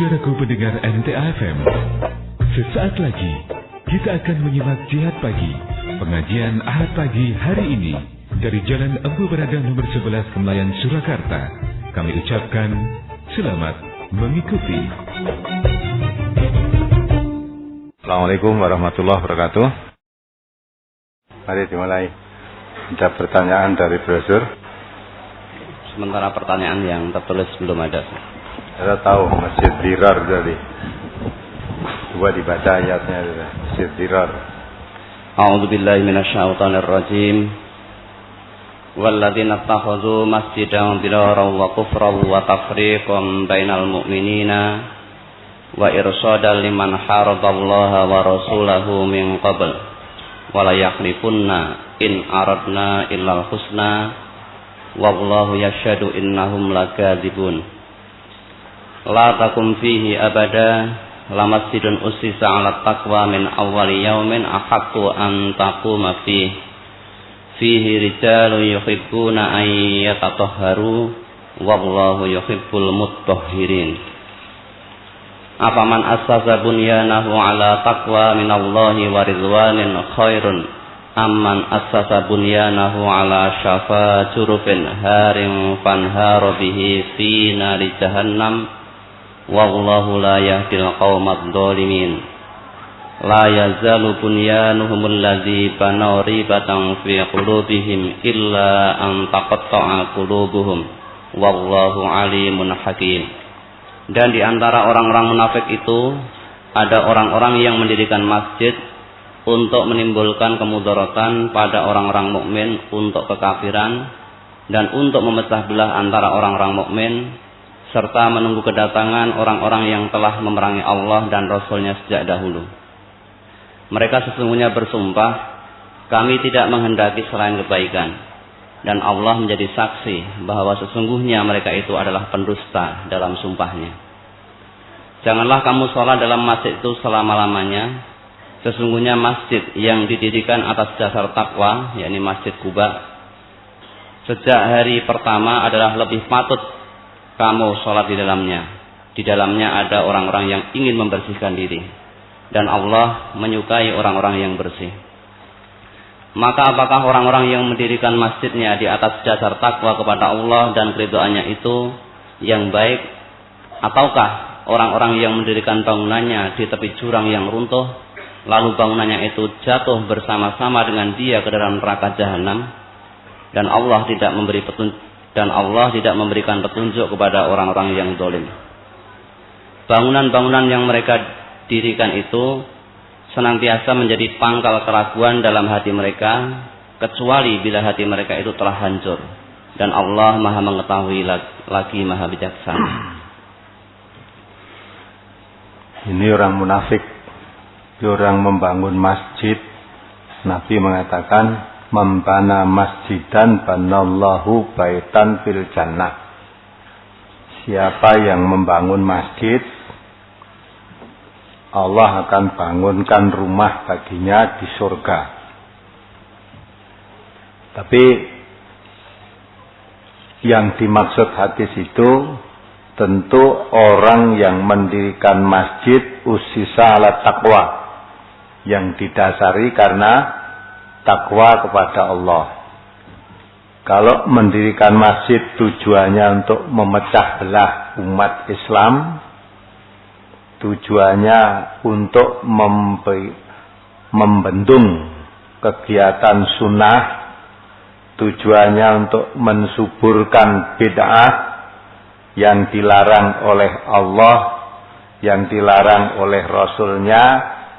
Saudaraku pendengar NTA FM, sesaat lagi kita akan menyimak Jihad Pagi, pengajian Ahad Pagi hari ini dari Jalan Empu Baraga nomor 11 Kemlayan, Surakarta. Kami ucapkan selamat mengikuti. Assalamualaikum warahmatullahi wabarakatuh. Mari dimulai. Ada pertanyaan dari brosur? Sementara pertanyaan yang tertulis belum ada. Saya tahu Masjid Dirar tadi. Coba dibaca ayatnya. Masjid Dirar. A'udzubillahi minasyaitonirrajim. Walladzina ittakhadhu masjidan diraran wa kufran wa tafriqan bainal mu'minina wa irsadan liman haradallaha wa rasulahu min qabl wa la yakhlifunna in aradna illal husna wallahu yashhadu innahum lakadzibun. La takum fihi abada la masjidun ussisa 'ala taqwa min awwali yaumin ahaqqu an taquma fihi rijalun yuhibbuna an yatatahharu wallahu yuhibbul mutahhirin. Afaman assasa bunyanahu 'ala taqwa min Allahi wa ridwanin khairun amman assasa bunyanahu 'ala syafa jurufin harin fanhara bihi fi nari jahannam wallahu la yahdil qaumadh dhalimin. La yazalu bunyanuhum alladzi banaw ribatan fi qulubihim illa an taqatta'a qulubuhum wallahu alimun hakim. Dan di antara orang-orang munafik itu ada orang-orang yang mendirikan masjid untuk menimbulkan kemudaratan pada orang-orang mukmin, untuk kekafiran dan untuk memecah belah antara orang-orang mukmin, serta menunggu kedatangan orang-orang yang telah memerangi Allah dan Rasul-Nya sejak dahulu. Mereka sesungguhnya bersumpah, kami tidak menghendaki selain kebaikan, dan Allah menjadi saksi bahwa sesungguhnya mereka itu adalah pendusta dalam sumpahnya. Janganlah kamu sholat dalam masjid itu selama-lamanya. Sesungguhnya masjid yang didirikan atas dasar takwa, yakni Masjid Quba, sejak hari pertama adalah lebih patut kamu sholat di dalamnya. Di dalamnya ada orang-orang yang ingin membersihkan diri, dan Allah menyukai orang-orang yang bersih. Maka apakah orang-orang yang mendirikan masjidnya di atas dasar takwa kepada Allah dan keridhaannya itu yang baik, ataukah orang-orang yang mendirikan bangunannya di tepi jurang yang runtuh, lalu bangunannya itu jatuh bersama-sama dengan dia ke dalam neraka jahanam, dan Allah tidak memberikan petunjuk kepada orang-orang yang zalim. Bangunan-bangunan yang mereka dirikan itu senantiasa menjadi pangkal keraguan dalam hati mereka, kecuali bila hati mereka itu telah hancur, dan Allah Maha mengetahui lagi Maha bijaksana. Ini orang munafik, orang membangun masjid. Nabi mengatakan, membana masjidan banallahu baitan fil jannah. Siapa yang membangun masjid, Allah akan bangunkan rumah baginya di surga. Tapi yang dimaksud hadis itu tentu orang yang mendirikan masjid ussisa 'ala taqwa, yang didasari karena takwa kepada Allah. Kalau mendirikan masjid tujuannya untuk memecah belah umat Islam, tujuannya untuk membendung kegiatan sunnah, tujuannya untuk mensuburkan bid'ah yang dilarang oleh Allah, yang dilarang oleh Rasul-Nya,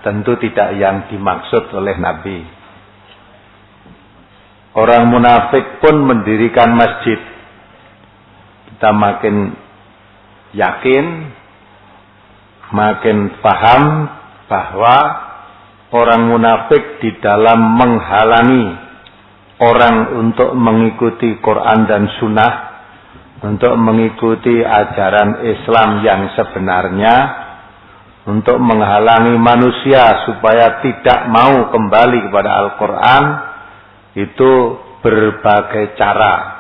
tentu tidak yang dimaksud oleh Nabi. Orang munafik pun mendirikan masjid. Kita makin yakin, makin paham bahwa orang munafik di dalam menghalangi orang untuk mengikuti Quran dan Sunnah, untuk mengikuti ajaran Islam yang sebenarnya, untuk menghalangi manusia supaya tidak mau kembali kepada Al-Quran, itu berbagai cara.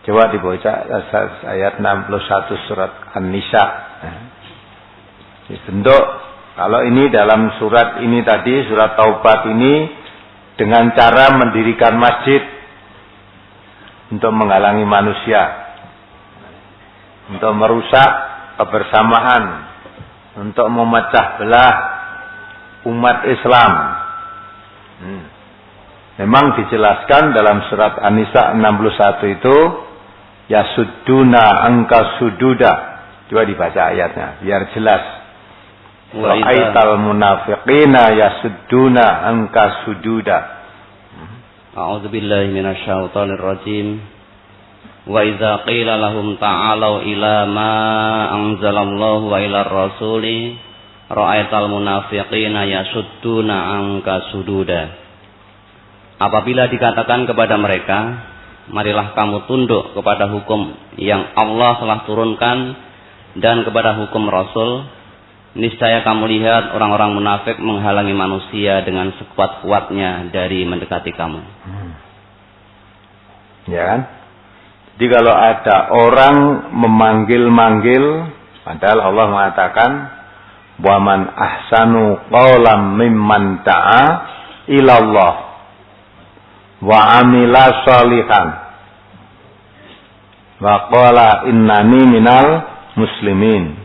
Coba dibaca ayat 61 surat An-Nisa. Bentuk kalau ini dalam surat ini tadi, surat Taubat ini, dengan cara mendirikan masjid untuk menghalangi manusia, untuk merusak kebersamaan, untuk memecah belah umat Islam. Memang dijelaskan dalam surat An-Nisa 61 itu, yasudduna angka sududa. Coba dibaca ayatnya biar jelas. Ra'aital munafiqina yasudduna angka sududa. A'udzu billahi minasyaitonir rajim. Wa idza qila lahum ta'alu ila ma anzalallahu wa ila rasuli ra'aital munafiqina yasudduna angka sududa. Apabila dikatakan kepada mereka, marilah kamu tunduk kepada hukum yang Allah telah turunkan dan kepada hukum Rasul, niscaya kamu lihat orang-orang munafik menghalangi manusia dengan sekuat-kuatnya dari mendekati kamu. Ya kan? Jadi kalau ada orang memanggil-manggil, padahal Allah mengatakan, wa man ahsanu qawlan mimman ta'a ilallah wa amila sholihan wa qala innani minal muslimin.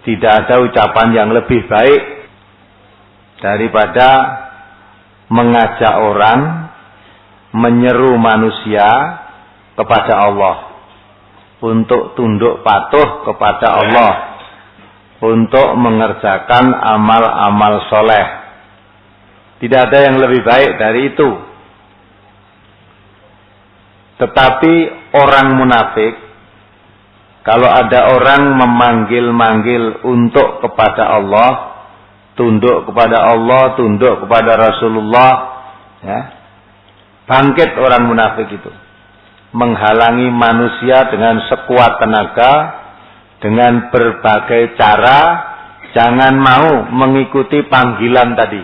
Tidak ada ucapan yang lebih baik daripada mengajak orang, menyeru manusia kepada Allah, untuk tunduk patuh kepada Allah, untuk mengerjakan amal-amal soleh. Tidak ada yang lebih baik dari itu. Tetapi orang munafik, kalau ada orang memanggil-manggil untuk kepada Allah, tunduk kepada Allah, tunduk kepada Rasulullah, ya, bangkit orang munafik itu, menghalangi manusia dengan sekuat tenaga, dengan berbagai cara, jangan mau mengikuti panggilan tadi,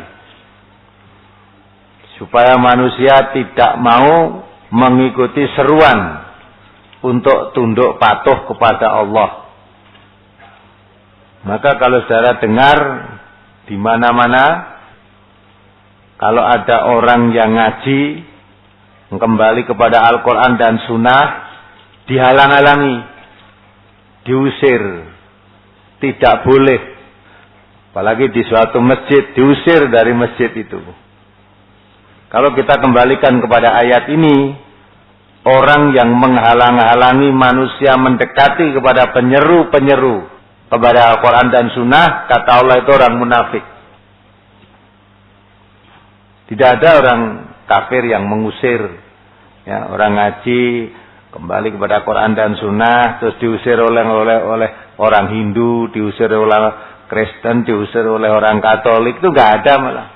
supaya manusia tidak mau mengikuti seruan untuk tunduk patuh kepada Allah. Maka kalau saudara dengar di mana-mana, kalau ada orang yang ngaji, kembali kepada Al-Quran dan Sunnah, dihalang-halangi, diusir, tidak boleh. Apalagi di suatu masjid, diusir dari masjid itu. Kalau kita kembalikan kepada ayat ini, orang yang menghalang-halangi manusia mendekati kepada penyeru-penyeru kepada Al-Quran dan Sunnah, kata Allah itu orang munafik. Tidak ada orang kafir yang mengusir, ya, orang ngaji kembali kepada Quran dan Sunnah terus diusir oleh orang Hindu, diusir oleh Kristen, diusir oleh orang Katolik, itu nggak ada malah.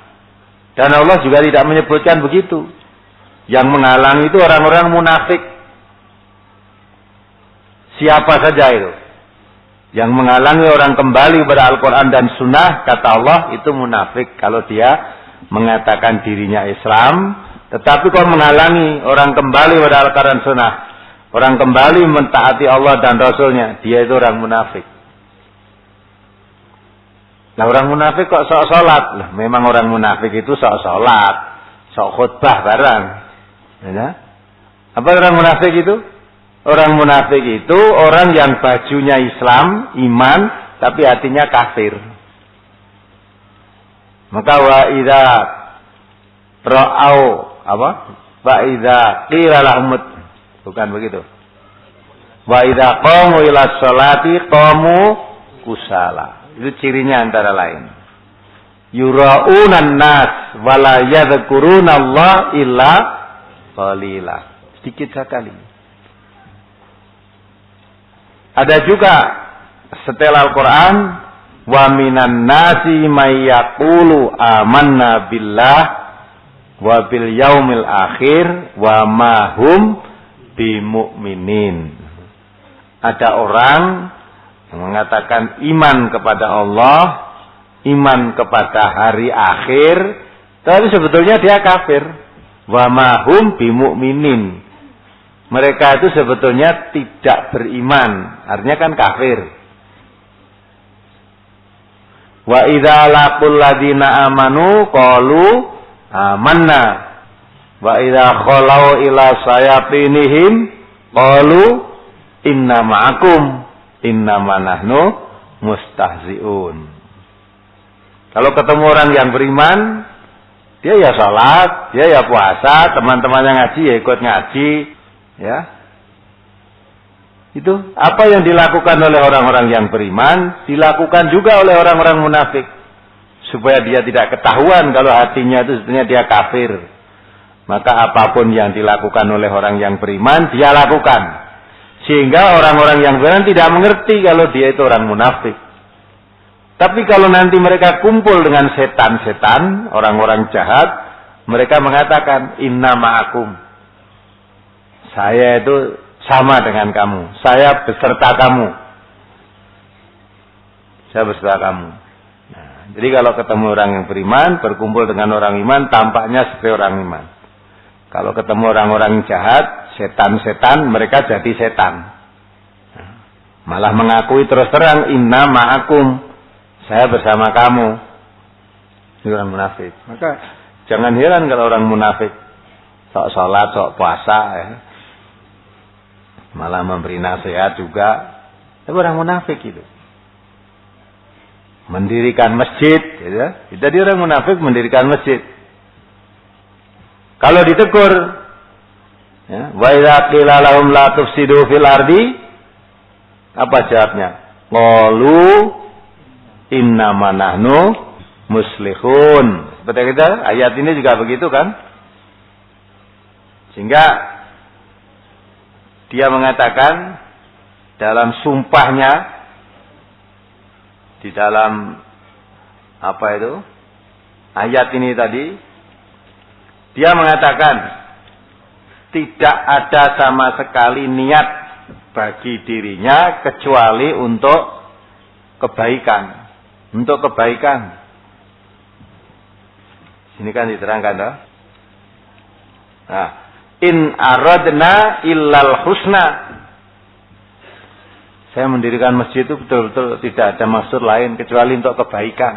Dan Allah juga tidak menyebutkan begitu. Yang menghalangi itu orang-orang munafik. Siapa saja itu yang menghalangi orang kembali kepada Al-Quran dan Sunnah, kata Allah itu munafik. Kalau dia mengatakan dirinya Islam, tetapi kalau menghalangi orang kembali kepada Al-Quran dan Sunnah, orang kembali mentaati Allah dan Rasulnya, dia itu orang munafik. Nah, orang munafik kok sok sholat? Lah, memang orang munafik itu sok sholat, sok khutbah barang. Ya? Apa orang munafik itu? Orang munafik itu orang yang bajunya Islam, iman, tapi hatinya kafir. Maka wa idza ra'au apa? Wa idza qila lahum, bukan begitu. Wa idza qamu ila sholati qamu kusala. Itu cirinya antara lain. Yura'unan nas wala yadhkurunallah illa qalila. Sedikit sekali. Ada juga setelah Al-Quran, wa minan nasi may yaqulu amanna billah wa bil yaumil akhir wa ma hum bimu'minin. Ada orang mengatakan iman kepada Allah, iman kepada hari akhir, tapi sebetulnya dia kafir. Wa ma hum bimu'minin. mereka itu sebetulnya tidak beriman, artinya kan kafir. Wa idza laqul ladina amanu qalu amanna wa idza khalau ila sayatinihim qalu inna ma'akum innama nahnu mustahzi'un. Kalau ketemu orang yang beriman, dia ya sholat, dia ya puasa, teman-temannya ngaji ya ikut ngaji, ya. Itu apa yang dilakukan oleh orang-orang yang beriman, dilakukan juga oleh orang-orang munafik. Supaya dia tidak ketahuan kalau hatinya itu sebenarnya dia kafir. Maka apapun yang dilakukan oleh orang yang beriman, dia lakukan. Sehingga orang-orang yang beriman tidak mengerti kalau dia itu orang munafik. Tapi kalau nanti mereka kumpul dengan setan-setan, orang-orang jahat, mereka mengatakan, inna ma'akum. Saya itu sama dengan kamu. Saya beserta kamu. Saya beserta kamu. Nah, jadi kalau ketemu orang yang beriman, berkumpul dengan orang iman, tampaknya seperti orang iman. Kalau ketemu orang-orang jahat, setan-setan, mereka jadi setan. Nah, malah mengakui terus terang, inna ma'akum. Saya bersama kamu. Ini orang munafik. Maka jangan heran kalau orang munafik sok sholat, sok puasa, ya. Malah memberi nasihat juga. Tapi orang munafik itu. Mendirikan masjid, ya. Jadi orang munafik mendirikan masjid. Kalau ditegur, ya, wa idza qila lahum la tufsidu fil ardi, apa jawabnya? Qalu innama nahnu muslihun. Seperti kita, ayat ini juga begitu kan? Sehingga dia mengatakan dalam sumpahnya, di dalam apa itu? Ayat ini tadi, dia mengatakan tidak ada sama sekali niat bagi dirinya kecuali untuk kebaikan. Untuk kebaikan. Sini kan diterangkan toh. Nah, in aradna illal husna. Saya mendirikan masjid itu betul-betul tidak ada maksud lain kecuali untuk kebaikan.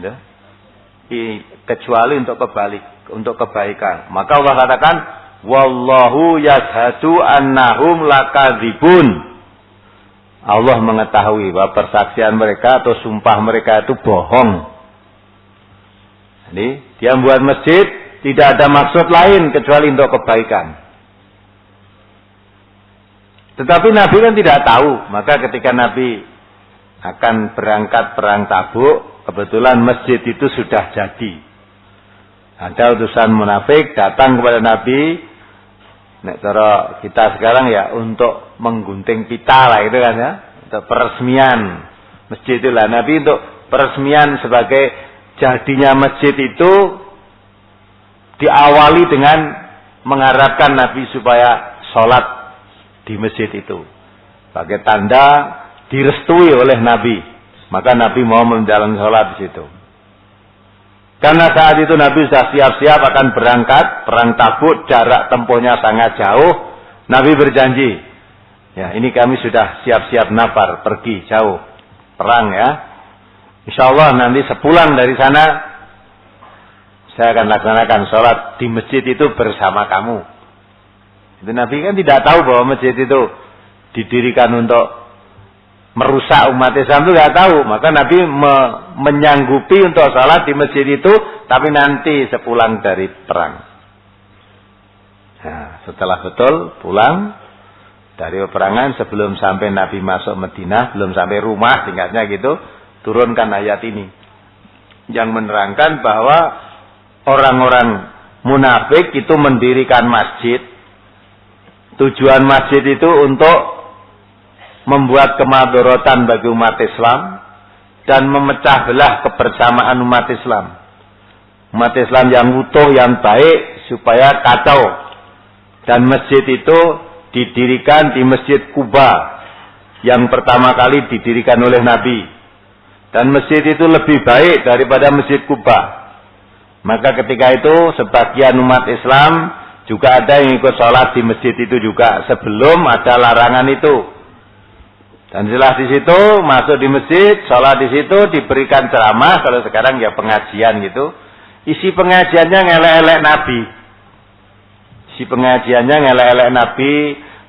Ya. Kecuali untuk kebaikan. Maka Allah katakan, wallahu yashhadu annahum lakadzibun. Allah mengetahui bahwa persaksian mereka atau sumpah mereka itu bohong. Jadi dia membuat masjid tidak ada maksud lain kecuali untuk kebaikan. Tetapi Nabi kan tidak tahu. Maka ketika Nabi akan berangkat perang Tabuk, kebetulan masjid itu sudah jadi. Ada utusan munafik datang kepada Nabi. Nek cara kita sekarang ya untuk menggunting pita lah itu kan ya. Untuk peresmian masjid itulah. Nabi untuk peresmian sebagai jadinya masjid itu diawali dengan mengharapkan Nabi supaya sholat di masjid itu. Sebagai tanda direstui oleh Nabi. Maka Nabi mau menjalani sholat di situ. Karena saat itu Nabi sudah siap-siap akan berangkat perang Tabuk, jarak tempuhnya sangat jauh. Nabi berjanji, ya ini kami sudah siap-siap nafar pergi jauh perang ya. Insyaallah nanti sepulang dari sana saya akan laksanakan sholat di masjid itu bersama kamu. Itu Nabi kan tidak tahu bahwa masjid itu didirikan untuk merusak umat Islam, itu nggak tahu. Maka Nabi menyanggupi untuk sholat di masjid itu, tapi nanti sepulang dari perang. Nah, setelah betul pulang dari peperangan, sebelum sampai Nabi masuk Madinah, belum sampai rumah, tingkatnya gitu, turunkan ayat ini yang menerangkan bahwa orang-orang munafik itu mendirikan masjid. Tujuan masjid itu untuk membuat kemadharatan bagi umat Islam dan memecah belah kebersamaan umat Islam. Umat Islam yang utuh, yang baik, supaya kacau. Dan masjid itu didirikan di Masjid Quba yang pertama kali didirikan oleh Nabi. Dan masjid itu lebih baik daripada Masjid Quba. Maka ketika itu sebagian umat Islam juga ada yang ikut sholat di masjid itu juga sebelum ada larangan itu. Dan setelah di situ masuk di masjid, sholat di situ, diberikan ceramah. Kalau sekarang ya pengajian gitu. Isi pengajiannya ngelek-elek Nabi. Isi pengajiannya ngelek-elek Nabi,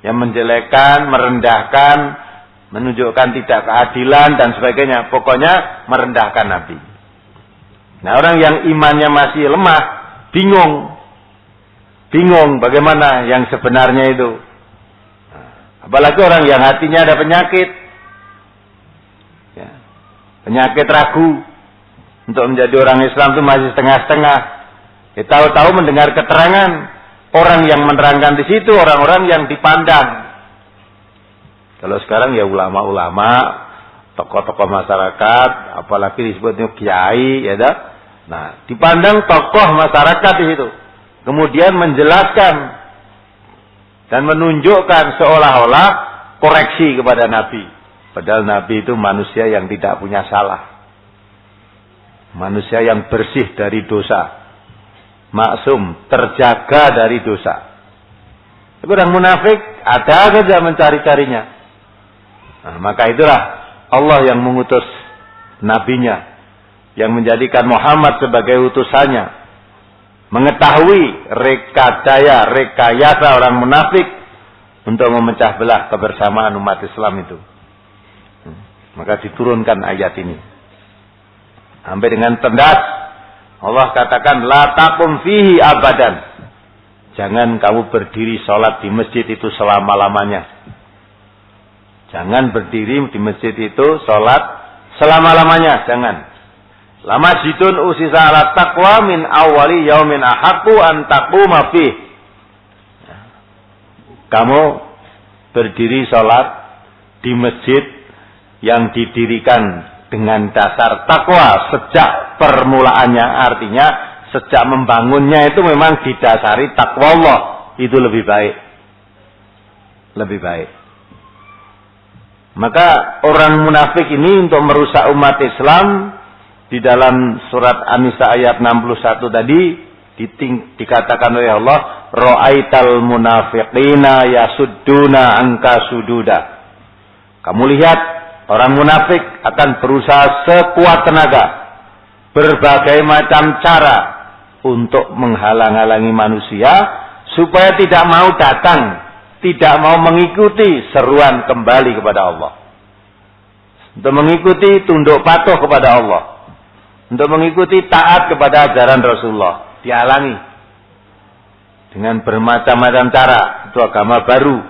yang menjelekkan, merendahkan, menunjukkan tidak keadilan dan sebagainya. Pokoknya merendahkan Nabi. Nah, orang yang imannya masih lemah, bingung bagaimana yang sebenarnya itu. Apalagi orang yang hatinya ada penyakit, ya, penyakit ragu untuk menjadi orang Islam itu masih setengah-setengah. Ya, tahu-tahu mendengar keterangan orang yang menerangkan di situ, orang-orang yang dipandang. Kalau sekarang ya ulama-ulama, tokoh-tokoh masyarakat, apalagi disebutnya kiai, ya dah. Nah, dipandang tokoh masyarakat di situ. Kemudian menjelaskan dan menunjukkan seolah-olah koreksi kepada Nabi. Padahal Nabi itu manusia yang tidak punya salah. Manusia yang bersih dari dosa. Maksum, terjaga dari dosa. Tapi orang munafik ada saja mencari-carinya. Nah, maka itulah Allah yang mengutus nabinya, yang menjadikan Muhammad sebagai utusannya, mengetahui rekayasa orang munafik untuk memecah belah kebersamaan umat Islam itu. Maka diturunkan ayat ini. Sampai dengan tendas Allah katakan la taqum fihi abadan. Jangan kamu berdiri sholat di masjid itu selama-lamanya. Jangan berdiri di masjid itu sholat selama-lamanya, jangan. La masjidun usisa ala taqwa min awali yaumin ahaqqu an taquma fih. Kamu berdiri sholat di masjid yang didirikan dengan dasar takwa sejak permulaannya, artinya sejak membangunnya itu memang didasari takwa Allah, itu lebih baik. Lebih baik. Maka orang munafik ini untuk merusak umat Islam, di dalam surat An-Nisa ayat 61 tadi dikatakan oleh Allah, ra'aital munafiqina yasudduna anka sududa. Kamu lihat orang munafik akan berusaha sekuat tenaga, berbagai macam cara untuk menghalang-halangi manusia supaya tidak mau datang, tidak mau mengikuti seruan kembali kepada Allah, untuk mengikuti tunduk patuh kepada Allah, untuk mengikuti taat kepada ajaran Rasulullah. Dihalangi dengan bermacam-macam cara. Itu agama baru,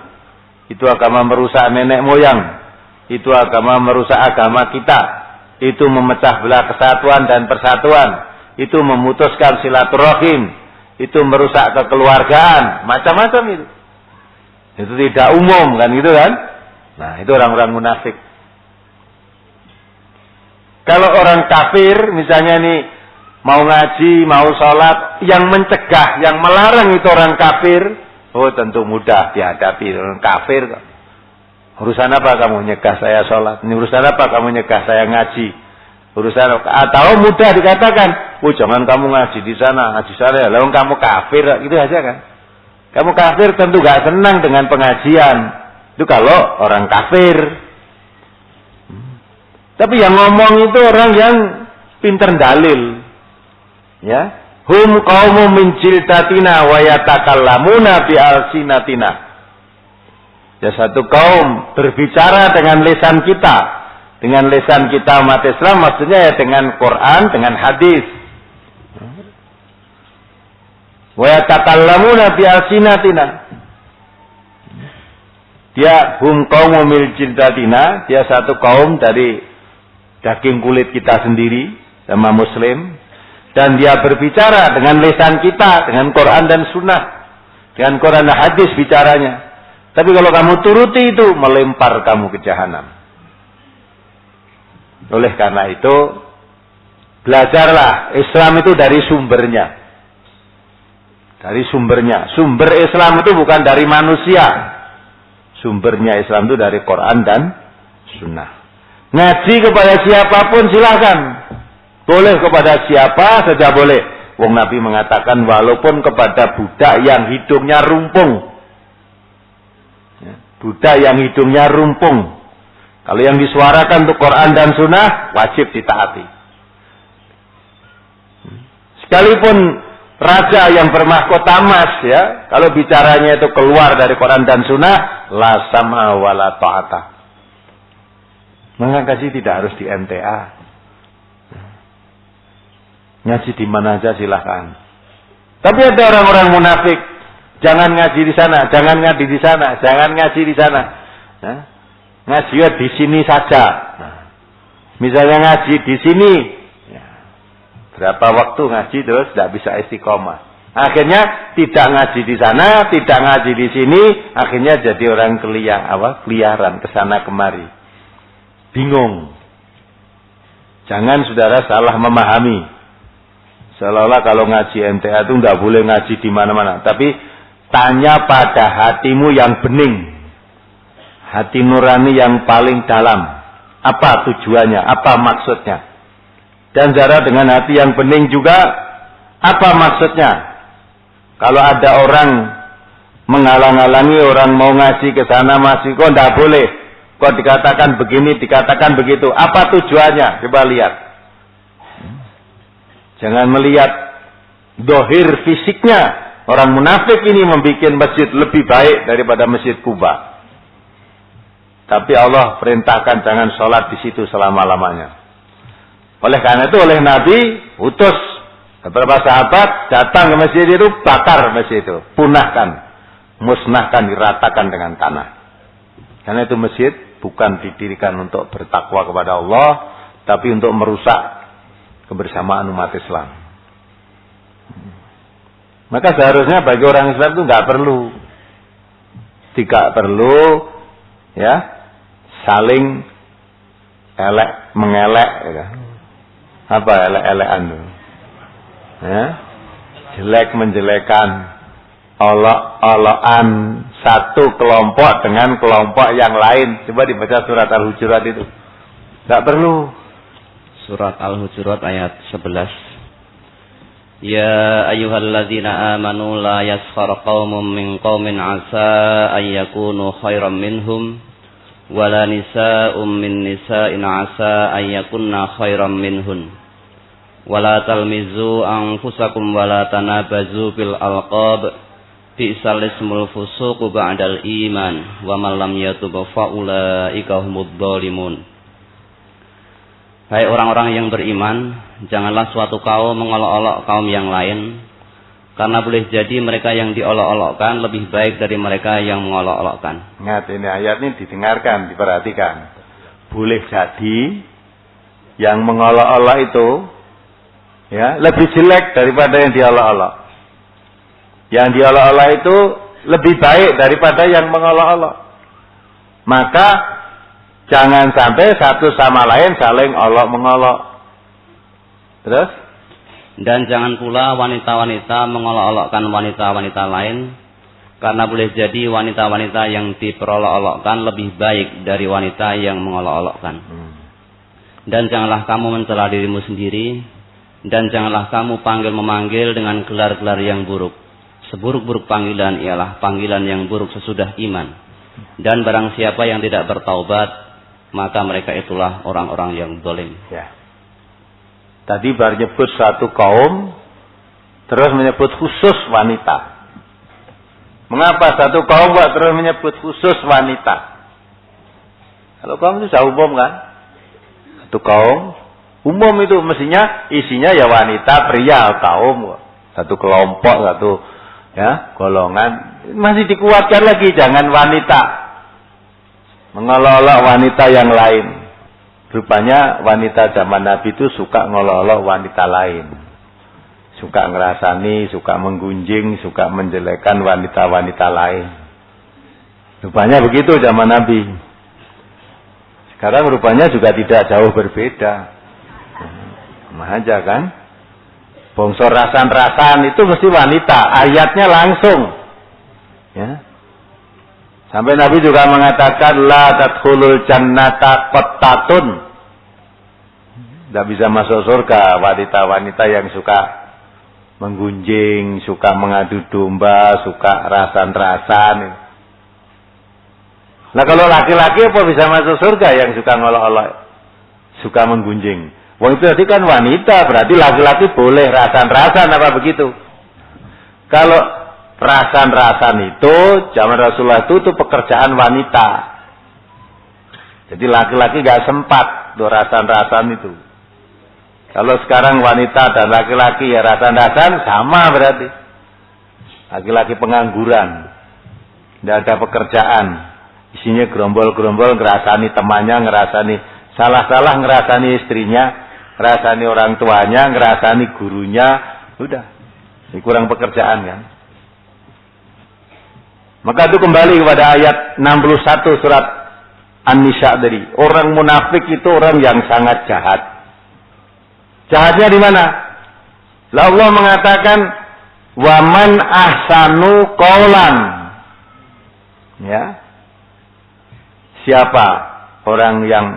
itu agama merusak nenek moyang, itu agama merusak agama kita, itu memecah belah kesatuan dan persatuan, itu memutuskan silaturahim, itu merusak kekeluargaan, macam-macam itu. Itu tidak umum kan gitu kan? Nah, itu orang-orang munafik. Kalau orang kafir misalnya nih mau ngaji, mau sholat, yang mencegah, yang melarang itu orang kafir, oh tentu mudah dihadapi. Orang kafir, urusan apa kamu nyegah saya sholat? Urusan apa kamu nyegah saya ngaji? Urusan apa? Atau mudah dikatakan, oh jangan kamu ngaji di sana ya, lalu kamu kafir, gitu aja kan? Kamu kafir tentu gak senang dengan pengajian. Itu kalau orang kafir. Tapi yang ngomong itu orang yang pinter dalil. Ya, hum qaumun min jildatina wa yatakallamuna bi alsinatina. Ya, satu kaum berbicara dengan lisan kita. Dengan lisan kita umat Islam, maksudnya ya dengan Quran, dengan hadis. Wa yatakallamuna bi alsinatina. Dia hum qaumun min jildatina, dia satu kaum dari daging kulit kita sendiri sama muslim. Dan dia berbicara dengan lisan kita, dengan Quran dan Sunnah. Dengan Quran dan hadis bicaranya. Tapi kalau kamu turuti itu, melempar kamu ke jahanam. Oleh karena itu, belajarlah Islam itu dari sumbernya. Dari sumbernya. Sumber Islam itu bukan dari manusia. Sumbernya Islam itu dari Quran dan Sunnah. Ngaji kepada siapapun silakan. Boleh kepada siapa saja boleh. Wong Nabi mengatakan walaupun kepada budak yang hidungnya rumpung. Ya, budak yang hidungnya rumpung. Kalau yang disuarakan untuk Quran dan Sunnah, wajib ditaati. Sekalipun raja yang bermahkota emas, ya, kalau bicaranya itu keluar dari Quran dan Sunnah, la sam'a wa la ta'ata. Maka ngaji tidak harus di MTA. Ngaji di mana aja silahkan. Tapi ada orang-orang munafik, jangan ngaji di sana, jangan ngaji di sana, jangan ngaji di sana. Nah, ngaji di sini saja. Nah, misalnya ngaji di sini, ya, berapa waktu ngaji terus tidak bisa istiqomah. Akhirnya tidak ngaji di sana, tidak ngaji di sini, akhirnya jadi orang keliaran kesana kemari, bingung. Jangan saudara salah memahami. Seolah-olah kalau ngaji MTA itu tidak boleh ngaji di mana-mana. Tapi tanya pada hatimu yang bening. Hati nurani yang paling dalam. Apa tujuannya? Apa maksudnya? Dan cara dengan hati yang bening juga, apa maksudnya? Kalau ada orang menghalang-halangi orang mau ngaji ke sana masih, kok tidak boleh. Kok dikatakan begini, dikatakan begitu. Apa tujuannya? Coba lihat. Jangan melihat dohir fisiknya. Orang munafik ini membuat masjid lebih baik daripada masjid Kuba. Tapi Allah perintahkan jangan sholat di situ selama-lamanya. Oleh karena itu oleh Nabi utus beberapa sahabat datang ke masjid itu, bakar masjid itu, punahkan, musnahkan, diratakan dengan tanah. Karena itu masjid bukan didirikan untuk bertakwa kepada Allah, tapi untuk merusak kebersamaan umat Islam. Maka seharusnya bagi orang Islam itu tidak perlu ya saling mengelek ya. Apa elek-elekan itu? Ya, jelek menjelekan, olok-olokan satu kelompok dengan kelompok yang lain. Coba dibaca surat Al-Hujurat itu. Tidak perlu. Surat Al-Hujurat ayat 11. Ya ayyuhalladzina amanu la yaskhar qaumun min qaumin asa ay yakunu khairan minhum wala nisa'um min nisa'in asa ay yakunna khairan minhun wala talmizu anfusakum wala tanabazu bil alqab bi'sal ismul fusuq ba'dal iman wa man lam yatub fa ulaika humudz zalimun. Hai orang-orang yang beriman, janganlah suatu kaum mengolok-olok kaum yang lain, karena boleh jadi mereka yang diolok-olokkan lebih baik dari mereka yang mengolok-olokkan. Ingat, ini ayat ini didengarkan, diperhatikan. Boleh jadi yang mengolok-olok itu ya lebih jelek daripada yang diolok-olok. Yang diolok-olok itu lebih baik daripada yang mengolok-olok. Maka jangan sampai satu sama lain saling olok-mengolok. Terus? Dan jangan pula wanita-wanita mengolok-olokkan wanita-wanita lain, karena boleh jadi wanita-wanita yang diperolok-olokkan lebih baik dari wanita yang mengolok-olokkan. Dan janganlah kamu mencela dirimu sendiri, dan janganlah kamu panggil-memanggil dengan gelar-gelar yang buruk. Seburuk-buruk panggilan ialah panggilan yang buruk sesudah iman. Dan barang siapa yang tidak bertaubat, maka mereka itulah orang-orang yang zalim. Ya. Tadi baru menyebut satu kaum, terus menyebut khusus wanita. Mengapa satu kaum terus menyebut khusus wanita? Kalau kaum itu sudah umum kan? Satu kaum umum itu mestinya isinya ya wanita, pria, kaum. Satu kelompok, satu ya golongan. Masih dikuatkan lagi, jangan wanita mengolok-olok wanita yang lain. Rupanya wanita zaman Nabi itu suka ngolok-olok wanita lain. Suka ngerasani, suka menggunjing, suka menjelekan wanita-wanita lain. Rupanya begitu zaman Nabi. Sekarang rupanya juga tidak jauh berbeda. Sama aja kan? Bongsor rasan-rasan itu mesti wanita. Ayatnya langsung. Ya. Sampai Nabi juga mengatakan la tadkhulul jannata qattatun. Tidak bisa masuk surga wanita-wanita yang suka menggunjing, suka mengadu domba, suka rasan-rasan. Nah kalau laki-laki apa bisa masuk surga yang suka ngolok-olok, suka menggunjing? Wong itu tadi kan wanita, berarti laki-laki boleh rasan-rasan apa begitu? Kalau rasan-rasan itu zaman Rasulullah itu pekerjaan wanita. Jadi laki-laki gak sempat tuh rasan-rasan itu. Kalau sekarang wanita dan laki-laki ya rasan-rasan sama berarti. Laki-laki pengangguran, tidak ada pekerjaan, isinya gerombol-gerombol ngerasani temannya, ngerasani salah-salah, ngerasani istrinya, ngerasani orang tuanya, ngerasani gurunya, udah. Ini kurang pekerjaan kan. Maka itu kembali kepada ayat 61 surat An-Nisa tadi. Orang munafik itu orang yang sangat jahat. Jahatnya di mana? Allah mengatakan wa man ahsanu qaulan. Ya. Siapa orang yang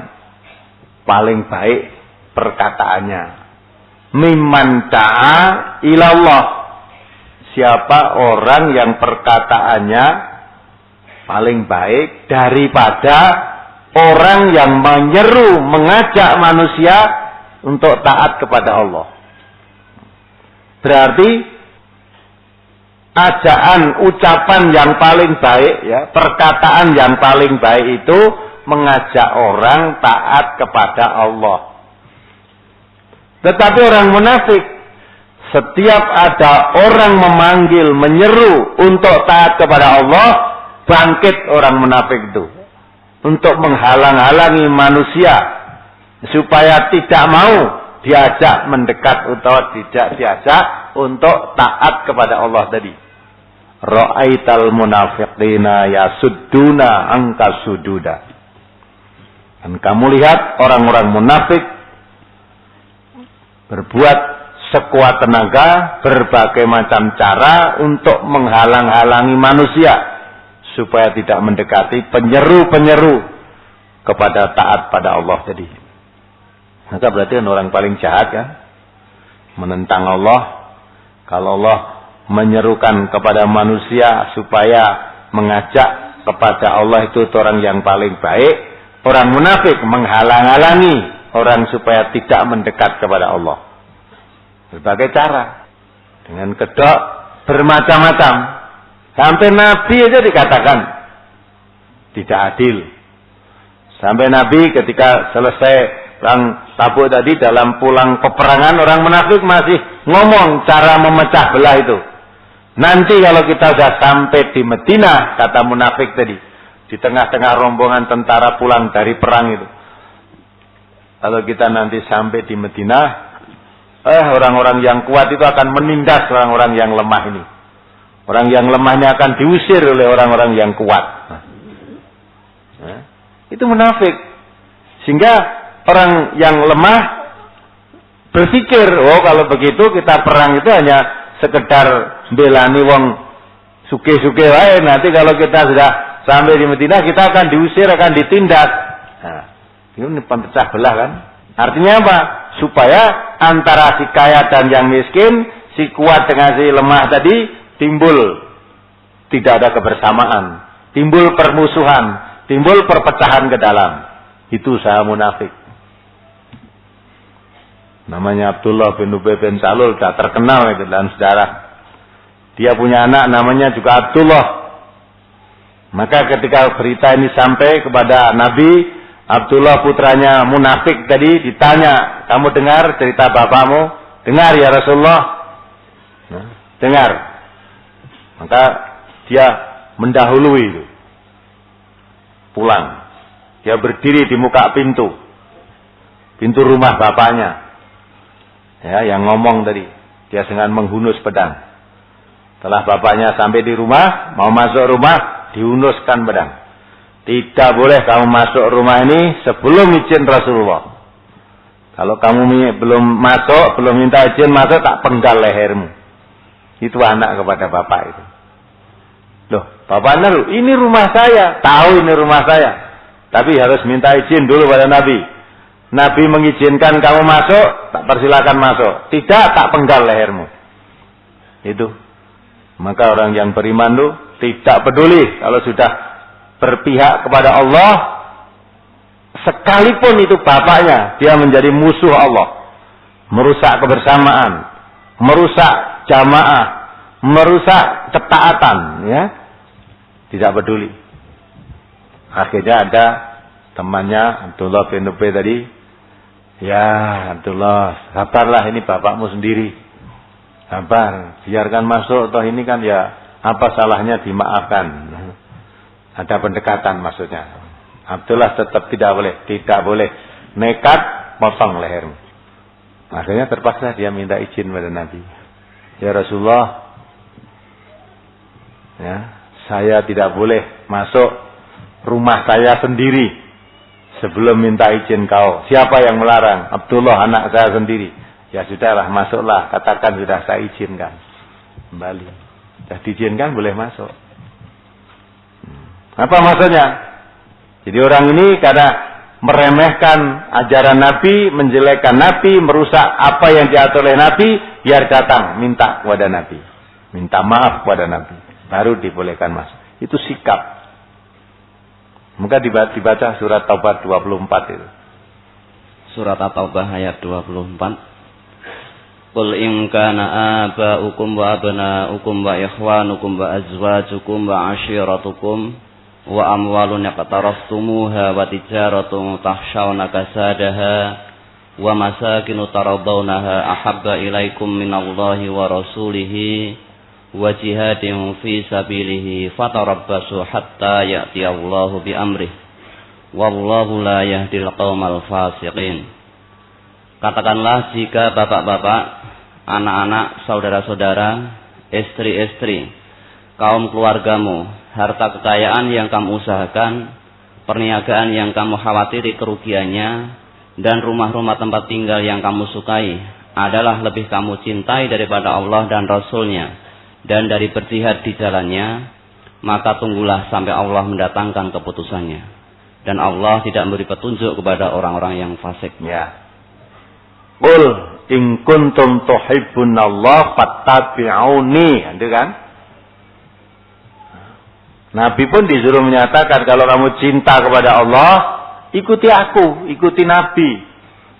paling baik perkataannya? Mimman ta'a ilallah. Siapa orang yang perkataannya paling baik daripada orang yang menyeru, mengajak manusia untuk taat kepada Allah. Berarti ajaan, ucapan yang paling baik, ya, perkataan yang paling baik itu mengajak orang taat kepada Allah. Tetapi orang munafik, setiap ada orang memanggil, menyeru untuk taat kepada Allah, bangkit orang munafik itu untuk menghalang-halangi manusia supaya tidak mau diajak mendekat atau tidak diajak untuk taat kepada Allah tadi. Ra'aital munafiqina yasudduna anka sududa. Dan kamu lihat orang-orang munafik berbuat sekuat tenaga, berbagai macam cara untuk menghalang-halangi manusia supaya tidak mendekati penyeru-penyeru kepada taat pada Allah tadi. Maka berarti kan orang paling jahat kan? Menentang Allah. Kalau Allah menyerukan kepada manusia supaya mengajak kepada Allah itu orang yang paling baik. Orang munafik menghalang-halangi orang supaya tidak mendekat kepada Allah. Berbagai cara. Dengan kedok bermacam-macam. Sampai Nabi aja dikatakan tidak adil. Sampai Nabi ketika selesai perang Tabuk tadi, dalam pulang peperangan, orang munafik masih ngomong cara memecah belah itu. Nanti kalau kita sudah sampai di Madinah, kata munafik tadi, di tengah-tengah rombongan tentara pulang dari perang itu, kalau kita nanti sampai di Madinah, orang-orang yang kuat itu akan menindas orang-orang yang lemah ini. Orang yang lemahnya akan diusir oleh orang-orang yang kuat. Itu munafik. Sehingga orang yang lemah berpikir, oh kalau begitu kita perang itu hanya sekedar belani wong suke-suke wae. Nanti kalau kita sudah sampai di Madinah, kita akan diusir, akan ditindas. Nah, ini pecah belah kan? Artinya apa? Supaya antara si kaya dan yang miskin, si kuat dengan si lemah tadi timbul tidak ada kebersamaan, timbul permusuhan, timbul perpecahan ke dalam. Itu usaha munafik. Namanya Abdullah bin Ubay bin Salul, sudah terkenal itu dalam sejarah. Dia punya anak namanya juga Abdullah. Maka ketika berita ini sampai kepada Nabi, Abdullah putranya munafik tadi ditanya, kamu dengar cerita bapakmu? Dengar ya Rasulullah. Dengar. Maka dia mendahului itu. Pulang. Dia berdiri di muka pintu rumah bapaknya. Ya, yang ngomong tadi, dia dengan menghunus pedang. Setelah bapaknya sampai di rumah, mau masuk rumah, dihunuskan pedang. Tidak boleh kamu masuk rumah ini sebelum izin Rasulullah. Kalau kamu belum masuk, belum minta izin masuk, tak penggal lehermu. Itu anak kepada bapak itu. Loh, bapaknya loh, ini rumah saya. Tahu ini rumah saya. Tapi harus minta izin dulu pada Nabi. Nabi mengizinkan kamu masuk, tak persilakan masuk. Tidak, tak penggal lehermu. Itu. Maka orang yang beriman itu tidak peduli kalau sudah berpihak kepada Allah, sekalipun itu bapaknya, dia menjadi musuh Allah, merusak kebersamaan, merusak jamaah, merusak ketaatan, ya, tidak peduli. Akhirnya ada temannya Abdullah bin Ubay tadi, ya Abdullah, sabarlah, ini bapakmu sendiri, sabar, biarkan masuk, toh ini kan ya apa salahnya, dimaafkan. Ada pendekatan maksudnya. Abdullah tetap tidak boleh, nekat potong lehermu. Akhirnya terpaksa dia minta izin pada Nabi. Ya Rasulullah, ya, saya tidak boleh masuk rumah saya sendiri sebelum minta izin kau. Siapa yang melarang? Abdullah, anak saya sendiri. Ya sudahlah, masuklah, katakan sudah saya izinkan. Kembali. Sudah diizinkan, boleh masuk. Apa maksudnya? Jadi orang ini karena meremehkan ajaran Nabi, menjelekkan Nabi, merusak apa yang diatur oleh Nabi, biar datang minta kepada Nabi, minta maaf kepada Nabi, baru dibolehkan masuk. Itu sikap. Maka dibaca surat Taubah 24 itu. Surat At-Taubah ayat 24. Qul in kana aba'ukum wa abna'ukum wa ikhwanukum wa azwajukum wa ashiratukum wa amwalun yaqtaraftumuha wa tijaratun tahshawna kasadaha wa masakinu taradawnaha ahabba ilaikum minallahi wa rasulihi wa jihadin fi sabilihi fatarabbasu hatta ya'tiyallahu bi amrih wallahu la yahdil qaumal fasiqin. Katakanlah, jika bapak-bapak, anak-anak, saudara-saudara, istri-istri, kaum keluargamu, harta kekayaan yang kamu usahakan, perniagaan yang kamu khawatiri kerugiannya, dan rumah-rumah tempat tinggal yang kamu sukai adalah lebih kamu cintai daripada Allah dan Rasul-Nya, dan dari berjihad di jalannya, maka tunggulah sampai Allah mendatangkan keputusannya. Dan Allah tidak memberi petunjuk kepada orang-orang yang fasik. Ya. Qul in kuntum tuhibbunallah fattabi'uni, itu kan? Nabi pun disuruh menyatakan, kalau kamu cinta kepada Allah, ikuti aku, ikuti Nabi.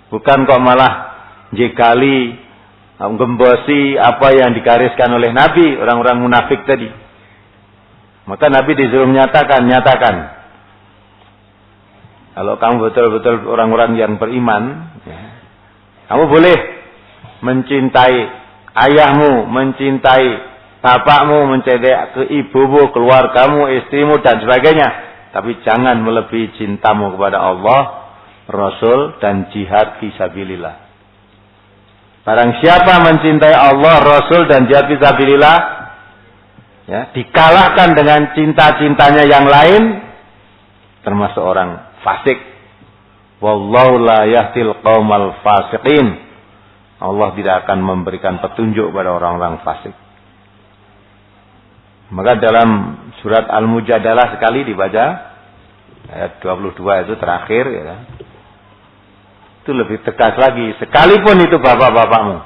Bukan kok malah jekali, gembosi apa yang digariskan oleh Nabi, orang-orang munafik tadi. Maka Nabi disuruh nyatakan. Kalau kamu betul-betul orang-orang yang beriman, ya, kamu boleh mencintai ayahmu, mencintai bapakmu, mencintai ke ibumu, keluargamu, istrimu, dan sebagainya. Tapi jangan melebihi cintamu kepada Allah, Rasul, dan jihad fisabilillah. Barang siapa mencintai Allah, Rasul, dan jihad fisabilillah, ya, dikalahkan dengan cinta-cintanya yang lain, termasuk orang fasik. Wallahu la yahdil qaumal fasiqin. Allah tidak akan memberikan petunjuk pada orang-orang fasik. Maka dalam surat Al-Mujadalah sekali dibaca, ayat 22 itu terakhir, ya, itu lebih tegas lagi, sekalipun itu bapak-bapakmu.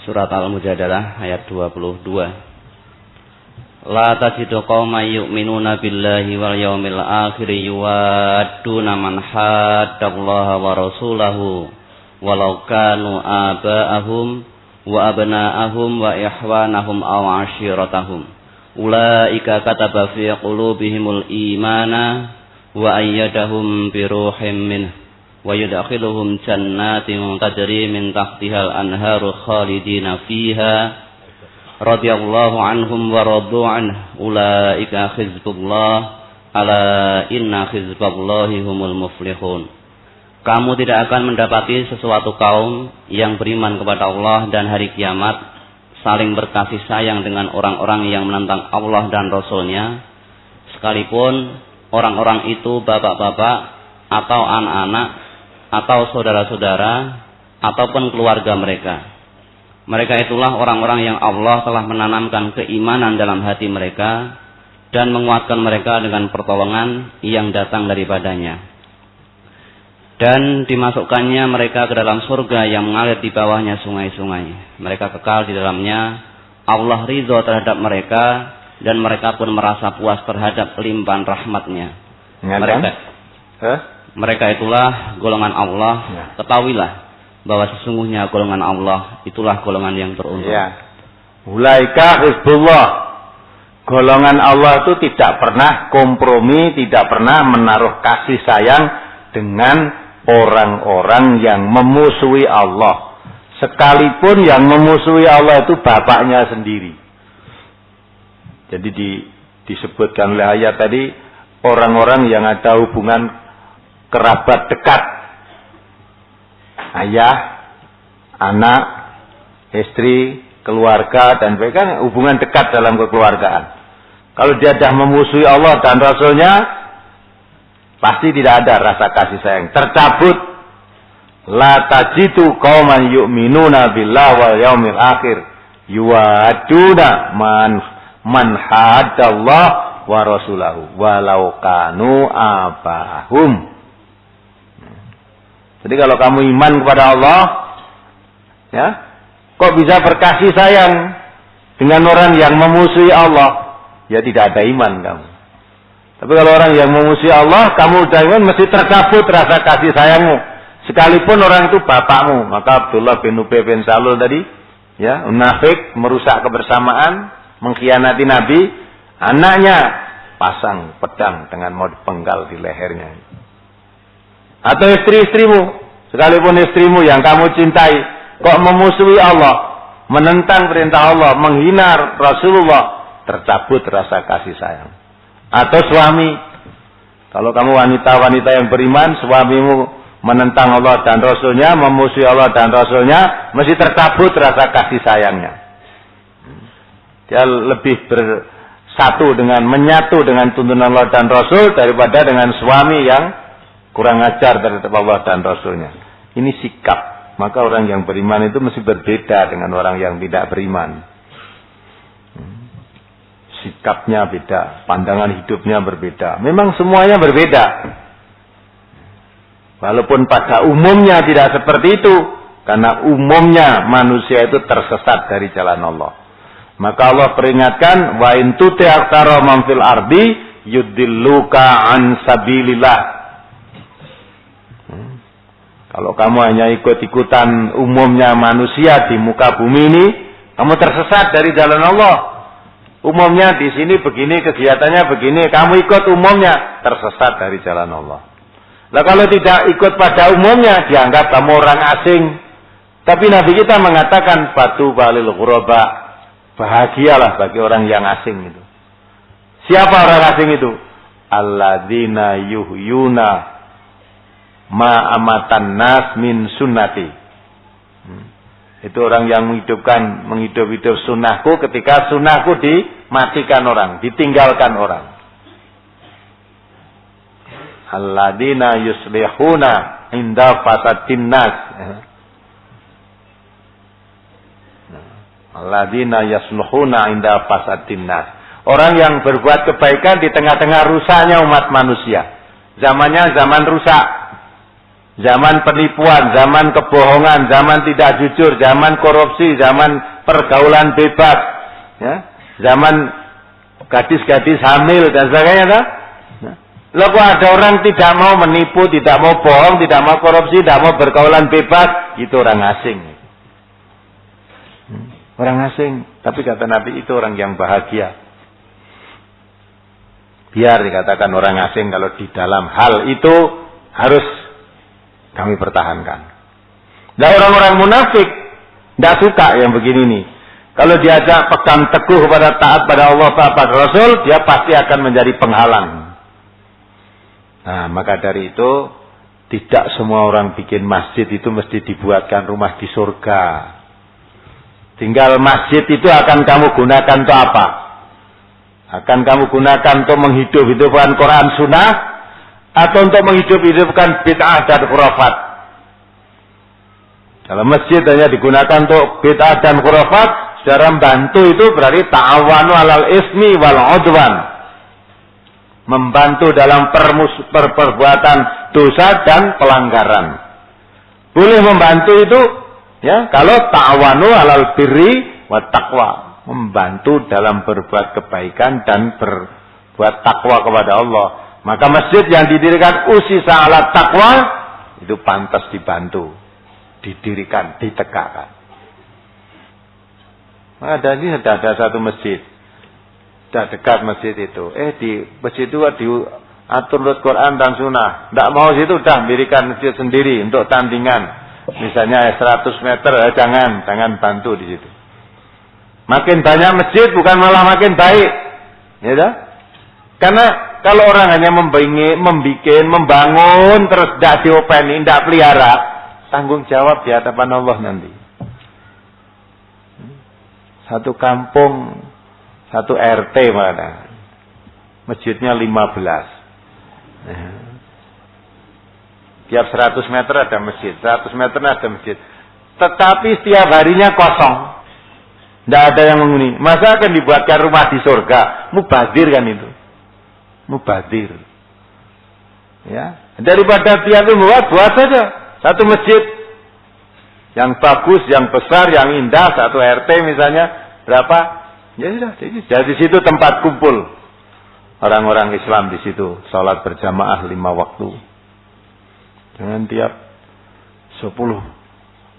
Surat Al-Mujadalah ayat 22. La tajidu qauman yu'minuna billahi wal yawmil akhir yuwadduna man haddallaha wa rasulahu walau kanu aba'ahum wa abna'ahum wa ikhwanahum aw ashiratahum ulaika kataba fi qulubihimul imana wa ayyadahum bi ruhim minhu wa yudkhiluhum jannatin tajri min tahtihal anharu khalidina fiha radhiyallahu anhum wa radu anhu ulaika hizbullah ala inna hizballahi humul muflihun. Kamu tidak akan mendapati sesuatu kaum yang beriman kepada Allah dan hari kiamat saling berkasih sayang dengan orang-orang yang menentang Allah dan Rasul-Nya, sekalipun orang-orang itu bapak-bapak atau anak-anak atau saudara-saudara ataupun keluarga mereka. Mereka itulah orang-orang yang Allah telah menanamkan keimanan dalam hati mereka dan menguatkan mereka dengan pertolongan yang datang daripadanya. Dan dimasukkannya mereka ke dalam surga yang mengalir di bawahnya sungai-sungai. Mereka kekal di dalamnya Allah ridho terhadap mereka dan mereka pun merasa puas terhadap limpahan rahmat-Nya. Mereka itulah golongan Allah. Ketahuilah bahwa sesungguhnya golongan Allah itulah golongan yang beruntung. Ya. Ulaika hizbullah. Golongan Allah itu tidak pernah kompromi, tidak pernah menaruh kasih sayang dengan orang-orang yang memusuhi Allah. Sekalipun yang memusuhi Allah itu bapaknya sendiri. Jadi disebutkan oleh ayat tadi, orang-orang yang ada hubungan kerabat dekat. Ayah, anak, istri, keluarga, dan mereka hubungan dekat dalam kekeluargaan. Kalau dia dah memusuhi Allah dan Rasulnya, pasti tidak ada rasa kasih sayang. Tercabut. La tajidu qauman yu'minuna billahi wal yaumil akhir yuwaduna man haddallah wa rasulahu walau kanu abahum. Jadi kalau kamu iman kepada Allah, ya, kok bisa berkasih sayang dengan orang yang memusuhi Allah? Ya tidak ada iman kamu. Tapi kalau orang yang memusuhi Allah, kamu udah iman, mesti tercabut rasa kasih sayangmu. Sekalipun orang itu bapakmu. Maka Abdullah bin Ubay bin Salul tadi, ya, munafik, merusak kebersamaan, mengkhianati Nabi, anaknya pasang pedang dengan mau dipenggal di lehernya. Atau istri-istrimu, sekalipun istrimu yang kamu cintai, kok memusuhi Allah, menentang perintah Allah, menghina Rasulullah, tercabut rasa kasih sayang. Atau suami, kalau kamu wanita-wanita yang beriman, suamimu menentang Allah dan Rasulnya, memusuhi Allah dan Rasulnya, mesti tercabut rasa kasih sayangnya. Dia lebih bersatu dengan, menyatu dengan tuntunan Allah dan Rasul daripada dengan suami yang kurang ajar terhadap Allah dan Rasulnya. Ini sikap. Maka orang yang beriman itu mesti berbeda dengan orang yang tidak beriman. Sikapnya beda, pandangan hidupnya berbeda. Memang semuanya berbeda. Walaupun pada umumnya tidak seperti itu, karena umumnya manusia itu tersesat dari jalan Allah. Maka Allah peringatkan, wa in tuti aktsara man fil ardi yudilluka an sabilillah. Kalau kamu hanya ikut-ikutan umumnya manusia di muka bumi ini, kamu tersesat dari jalan Allah. Umumnya di sini begini, kegiatannya begini, kamu ikut umumnya, tersesat dari jalan Allah. Nah kalau tidak ikut pada umumnya, dianggap kamu orang asing. Tapi Nabi kita mengatakan, batu balil ghuraba, bahagialah bagi orang yang asing itu. Siapa orang asing itu? Alladzina yuhyuna ma amatan nas min sunnati. Itu orang yang menghidup-hidup sunnahku ketika sunnahku dimatikan orang, ditinggalkan orang. Alladzina yuslihuna inda fasadin nas. Alladzina yasluhuna inda fasadin nas. Orang yang berbuat kebaikan di tengah-tengah rusaknya umat manusia. Zamannya zaman rusak. Zaman penipuan, zaman kebohongan, zaman tidak jujur, zaman korupsi, zaman pergaulan bebas, ya, zaman gadis-gadis hamil dan sebagainya. Lalu kok ada orang tidak mau menipu, tidak mau bohong, tidak mau korupsi, tidak mau bergaulan bebas, itu orang asing. Orang asing, tapi kata Nabi itu orang yang bahagia. Biar dikatakan orang asing kalau di dalam hal itu harus kami pertahankan. Dan orang-orang munafik tidak suka yang begini nih. Kalau diajak pegang teguh pada taat pada Allah, taat pada Rasul, dia pasti akan menjadi penghalang. Nah, maka dari itu tidak semua orang bikin masjid itu mesti dibuatkan rumah di surga. Tinggal masjid itu akan kamu gunakan untuk apa? Akan kamu gunakan untuk menghidup-hidupkan Quran Sunnah, atau untuk menghidup-hidupkan bid'ah dan khurafat. Kalau masjid hanya digunakan untuk bid'ah dan khurafat, saudara membantu itu berarti ta'awanu alal ismi wal udwan. Membantu dalam perbuatan dosa dan pelanggaran. Boleh membantu itu, ya, kalau ta'awanu alal birri wa taqwa. membantu dalam berbuat kebaikan dan berbuat takwa kepada Allah. Maka masjid yang didirikan usisa ala takwa itu pantas dibantu, didirikan, ditegakkan. Ada ini ada satu masjid, sudah dekat masjid itu. Di masjid itu diatur Quran dan Sunnah. Tidak mau situ, sudah dirikan masjid sendiri untuk tandingan. Misalnya 100 meter, jangan bantu di situ. Makin banyak masjid bukan malah makin baik, ya dah? Karena kalau orang hanya membangun terus tidak diopeni, tidak pelihara, tanggung jawab di hadapan Allah nanti. Satu kampung, satu RT mana, masjidnya 15. Tiap 100 meter ada masjid, 100 meter ada masjid. Tetapi setiap harinya kosong. Tidak ada yang menghuni. Masa akan dibuatkan rumah di surga? Mubazir kan itu. Mubazir. Ya. Daripada tiap buat saja satu masjid yang bagus, yang besar, yang indah, satu RT misalnya berapa? Ya sudah. Jadi situ tempat kumpul orang-orang Islam di situ. Salat berjamaah 5 waktu. Jangan tiap 10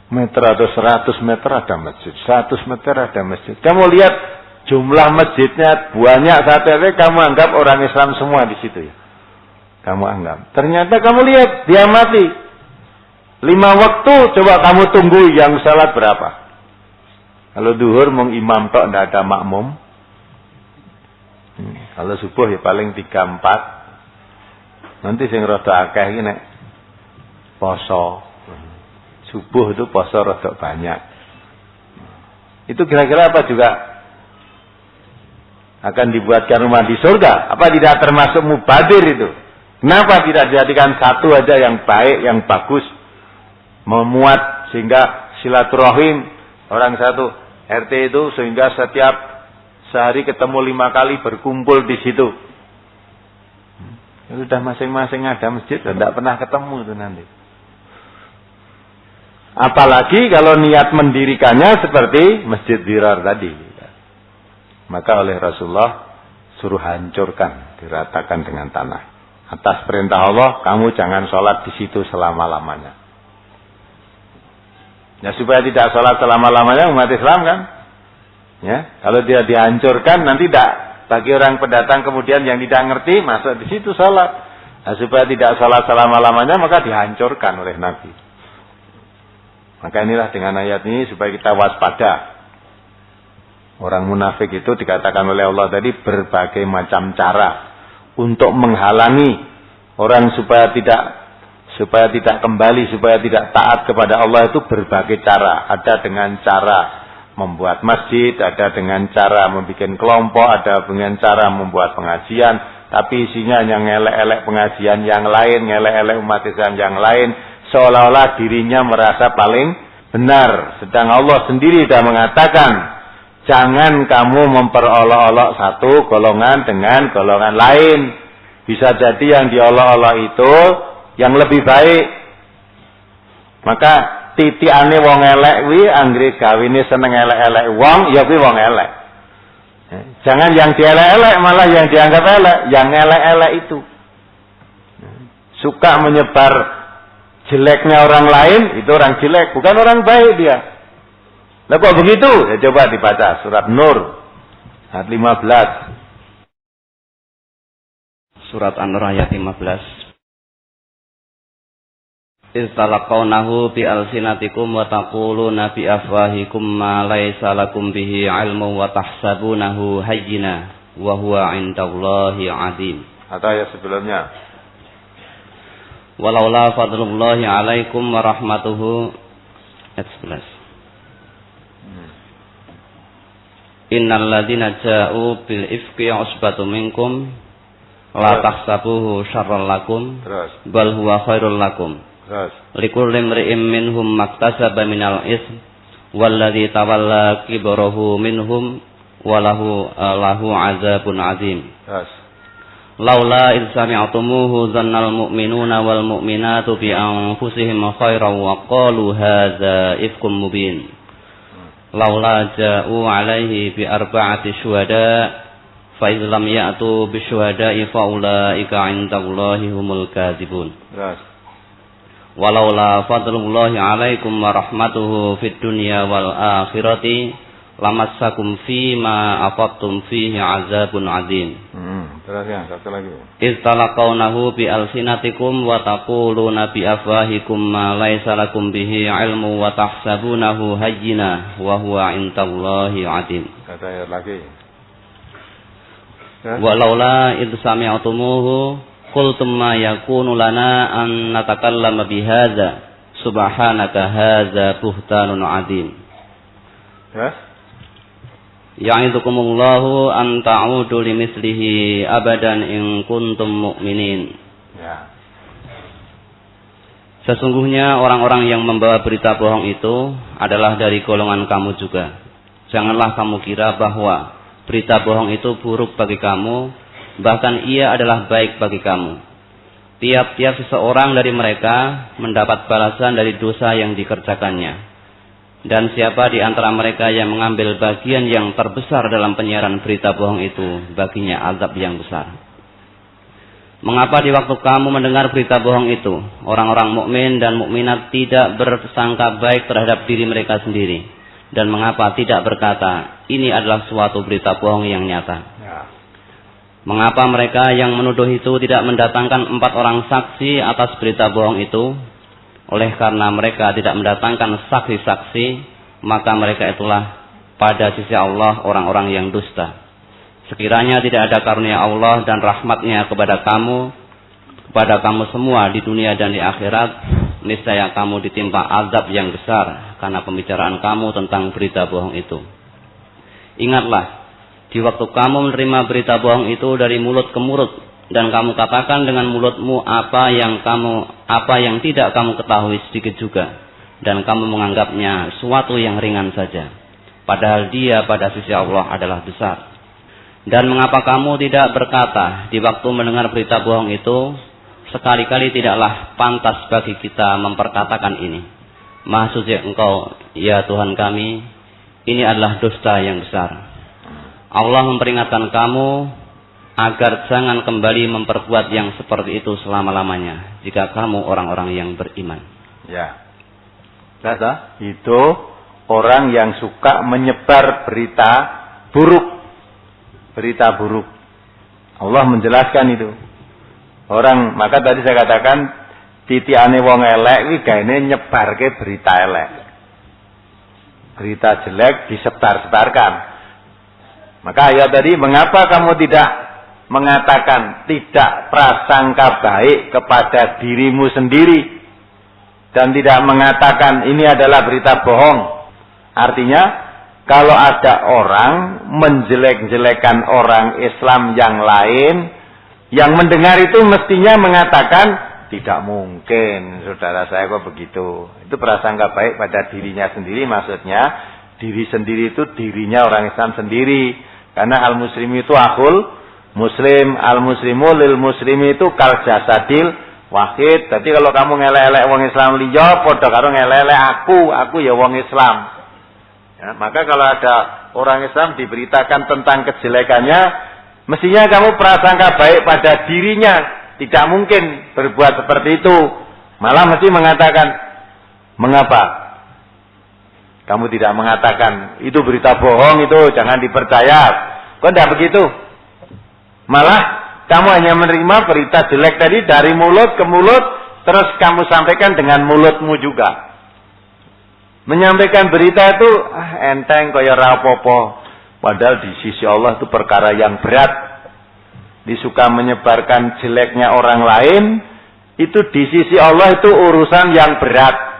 meter atau 100 meter ada masjid. 100 meter ada masjid. Kamu lihat jumlah masjidnya banyak satu RT, kamu anggap orang Islam semua di situ ya. Kamu anggap. Ternyata kamu lihat dia mati. 5 waktu, coba kamu tunggu yang salat berapa? Kalau duhur mau imam tok tidak ada makmum. Kalau subuh ya paling 3-4. Nanti sing rada akeh iki nek poso. Subuh itu poso rada banyak. Itu kira-kira apa juga akan dibuatkan rumah di surga? Apa tidak termasuk mubadir itu? Kenapa tidak dijadikan satu aja yang baik, yang bagus, memuat sehingga silaturahim orang satu RT itu sehingga setiap sehari ketemu 5 kali berkumpul di situ. Sudah masing-masing ada masjid, tidak pernah ketemu itu nanti. Apalagi kalau niat mendirikannya seperti Masjid Dirar tadi. Maka oleh Rasulullah suruh hancurkan, diratakan dengan tanah. Atas perintah Allah, kamu jangan sholat di situ selama-lamanya. Ya supaya tidak sholat selama-lamanya umat Islam kan. Ya, kalau dia dihancurkan nanti tidak bagi orang pendatang kemudian yang tidak ngerti masuk di situ sholat. Nah, supaya tidak sholat selama-lamanya maka dihancurkan oleh Nabi. Maka inilah dengan ayat ini supaya kita waspada. Orang munafik itu dikatakan oleh Allah tadi berbagai macam cara untuk menghalangi orang supaya tidak kembali, supaya tidak taat kepada Allah itu berbagai cara. Ada dengan cara membuat masjid, ada dengan cara membuat kelompok, ada dengan cara membuat pengajian, tapi isinya hanya ngelek-elek pengajian yang lain, ngelek-elek umat Islam yang lain, seolah-olah dirinya merasa paling benar. Sedang Allah sendiri sudah mengatakan, jangan kamu memperolok-olok satu golongan dengan golongan lain. Bisa jadi yang diolok-olok itu yang lebih baik. Maka titikane wong elek kuwi anggere gawene seneng elek-elek wong, ya kuwi wong elek. Jangan yang dielek-elek malah yang dianggap elek, yang elek-elek itu. Suka menyebar jeleknya orang lain, itu orang jelek, bukan orang baik dia. Lah kok begitu? Ya coba dibaca surat Nur ayat 15. Surat An-Nur ayat 15. Istalaqawnahu bi alsinatikum wa taquluna bi afwahikum ma laysa lakum bihi ilmu wa tahsabunahu hayyina wa huwa 'indallahi 'azim. Atau ayat sebelumnya. Walaula fadlullahi 'alaikum wa rahmatuhu ayat 11. Innal ladzina ja'u bil ifki usbatu minkum la tahsabuhu syarran lakum bal huwa khairul lakum. Likulli imri'in minhum maktasaba minal ism walladzi tawalla kibrahu minhum walahu azabun azim. Laula id sami'tumuhu dzannal mu'minuna wal mu'minatu bi anfusihim khairan wa qalu hadza ifkum mubin. laula ja'u alaihi bi arba'ati syuhada fa idz lam ya'tu bi syuhada'i fa ulaika 'indallahi humul kadzibun. Walaula fadlullahi 'alaikum wa rahmatuhu fid dunya wal akhirati lamassakum fima afattum fihi 'adzabun 'adzim. Terus ya, satu lagi. Istalaqawnahu bi alsinatikum wa taquluna bi afwahikum ma laysa lakum bihi 'ilmu wa tahsabunahu hayyina wa huwa 'indallahi 'adzim. Kata lagi. Walaula id sami'tumuhu qultum ma yakunu lana an natakallama bihadza subhanaka hadza buhtanun 'adzim. Yes. Ya'idukumullahu an ta'udu limislihi abadan in kuntum mu'minin. Ya. Sesungguhnya orang-orang yang membawa berita bohong itu adalah dari golongan kamu juga. Janganlah kamu kira bahwa berita bohong itu buruk bagi kamu, bahkan ia adalah baik bagi kamu. Tiap-tiap seseorang dari mereka mendapat balasan dari dosa yang dikerjakannya. Dan siapa di antara mereka yang mengambil bagian yang terbesar dalam penyiaran berita bohong itu, baginya azab yang besar. Mengapa di waktu kamu mendengar berita bohong itu, orang-orang mukmin dan mukminat tidak bersangka baik terhadap diri mereka sendiri? Dan mengapa tidak berkata, ini adalah suatu berita bohong yang nyata? Ya. Mengapa mereka yang menuduh itu tidak mendatangkan 4 orang saksi atas berita bohong itu? Oleh karena mereka tidak mendatangkan saksi-saksi, maka mereka itulah pada sisi Allah orang-orang yang dusta. Sekiranya tidak ada karunia Allah dan rahmatnya kepada kamu semua di dunia dan di akhirat, niscaya kamu ditimpa azab yang besar karena pembicaraan kamu tentang berita bohong itu. Ingatlah, di waktu kamu menerima berita bohong itu dari mulut ke mulut, dan kamu katakan dengan mulutmu apa yang tidak kamu ketahui sedikit juga, dan kamu menganggapnya suatu yang ringan saja, padahal dia pada sisi Allah adalah besar. Dan mengapa kamu tidak berkata di waktu mendengar berita bohong itu, sekali-kali tidaklah pantas bagi kita memperkatakan ini, Maha suci Engkau ya Tuhan kami, ini adalah dusta yang besar. Allah memperingatkan kamu agar jangan kembali memperbuat yang seperti itu selama-lamanya jika kamu orang-orang yang beriman. Ya. Itu orang yang suka menyebar berita buruk. Berita buruk. Allah menjelaskan itu. Orang, maka tadi saya katakan titiane wong elek iki gaene nyebarke berita elek. Berita jelek disebar-sebarkan. Maka ayat tadi, mengapa kamu tidak mengatakan tidak prasangka baik kepada dirimu sendiri dan tidak mengatakan ini adalah berita bohong? Artinya, kalau ada orang menjelek-jelekan orang Islam yang lain, yang mendengar itu mestinya mengatakan tidak mungkin saudara saya kok begitu. Itu prasangka baik pada dirinya sendiri, maksudnya diri sendiri itu dirinya orang Islam sendiri. Karena al-muslim itu akhul muslim, al-muslimu lil muslimi itu kal jasadil wahid. Jadi kalau kamu ngelek-elek wong Islam liya, padha karo ngelek-elek aku ya wong Islam. Ya, maka kalau ada orang Islam diberitakan tentang kejelekannya, mestinya kamu prasangka baik pada dirinya, tidak mungkin berbuat seperti itu. Malah mesti mengatakan, mengapa kamu tidak mengatakan itu berita bohong, itu jangan dipercaya? Kok tidak begitu? Malah kamu hanya menerima berita jelek tadi dari mulut ke mulut, terus kamu sampaikan dengan mulutmu juga. Menyampaikan berita itu enteng kaya ora apa-apa, padahal di sisi Allah itu perkara yang berat. Disuka menyebarkan jeleknya orang lain, itu di sisi Allah itu urusan yang berat.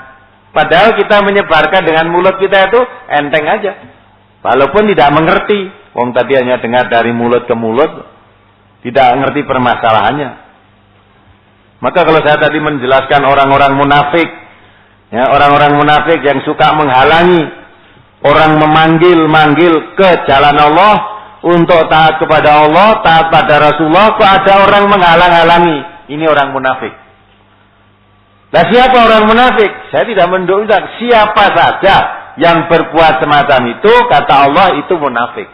Padahal kita menyebarkan dengan mulut kita itu enteng aja. Walaupun tidak mengerti. Wong tadi hanya dengar dari mulut ke mulut, tidak ngerti permasalahannya. Maka kalau saya tadi menjelaskan orang-orang munafik, ya, orang-orang munafik yang suka menghalangi orang memanggil ke jalan Allah untuk taat kepada Allah, taat pada Rasulullah, kok ada orang menghalang-halangi. Ini orang munafik. Nah, siapa orang munafik? Saya tidak mendoakan siapa saja yang berbuat semacam itu, kata Allah, itu munafik.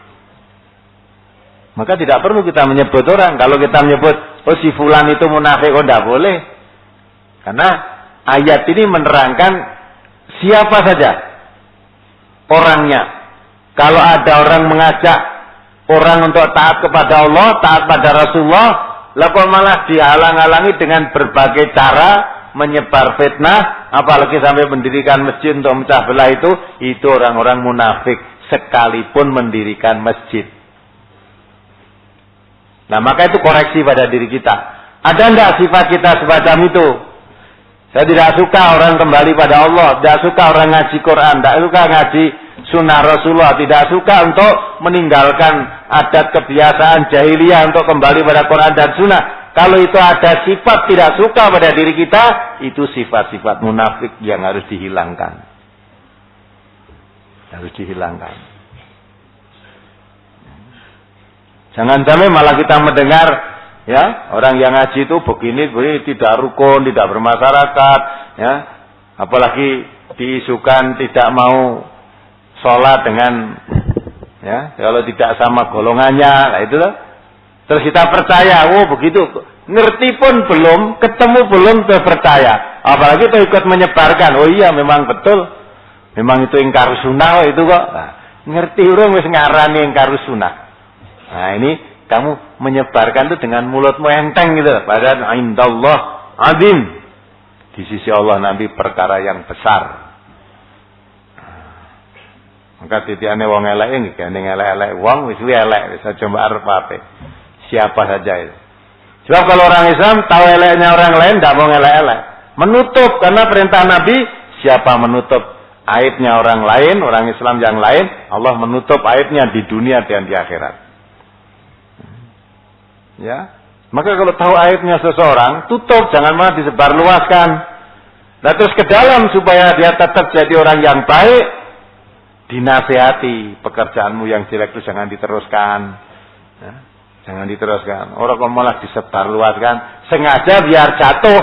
Maka tidak perlu kita menyebut orang. Kalau kita menyebut, oh si fulan itu munafik, oh tidak boleh. Karena ayat ini menerangkan siapa saja orangnya. Kalau ada orang mengajak orang untuk taat kepada Allah, taat pada Rasulullah, lalu malah dihalang-halangi dengan berbagai cara, menyebar fitnah, apalagi sampai mendirikan masjid untuk memecah belah itu orang-orang munafik sekalipun mendirikan masjid. Nah, maka itu koreksi pada diri kita. Ada enggak sifat kita semacam itu? Saya tidak suka orang kembali pada Allah, tidak suka orang ngaji Quran, tidak suka ngaji sunnah Rasulullah, tidak suka untuk meninggalkan adat kebiasaan jahiliyah untuk kembali pada Quran dan sunnah. Kalau itu ada sifat tidak suka pada diri kita, itu sifat-sifat munafik yang harus dihilangkan. Harus dihilangkan. Jangan sampai malah kita mendengar ya orang yang ngaji itu begini tidak rukun, tidak bermasyarakat, ya. Apalagi diisukan tidak mau sholat dengan ya kalau tidak sama golongannya, nah itu loh. Terus kita percaya, oh begitu, ngerti pun belum, ketemu belum percaya. Apalagi itu ikut menyebarkan, oh iya memang betul, memang itu ingkar sunnah oh, itu kok. Nah, ngerti orang wis ngarani ingkar sunnah. Nah ini kamu menyebarkan itu dengan mulutmu enteng gitu. Padahal indallah azim. Di sisi Allah nanti perkara yang besar. Maka titiane wong elek iki gane elek-elek wong wis elek wis aja mbok arep ape. Siapa saja itu. Sebab kalau orang Islam tahu eleknya orang lain tidak mau elek-elek. Menutup karena perintah Nabi siapa menutup aibnya orang lain, orang Islam yang lain, Allah menutup aibnya di dunia dan di akhirat. Ya, maka kalau tahu aibnya seseorang, tutup, jangan malah disebarluaskan. Nah terus ke dalam supaya dia tetap jadi orang yang baik, dinasihati, pekerjaanmu yang jelek itu jangan diteruskan, ya, jangan diteruskan. Orang kok malah disebarluaskan, sengaja biar jatuh.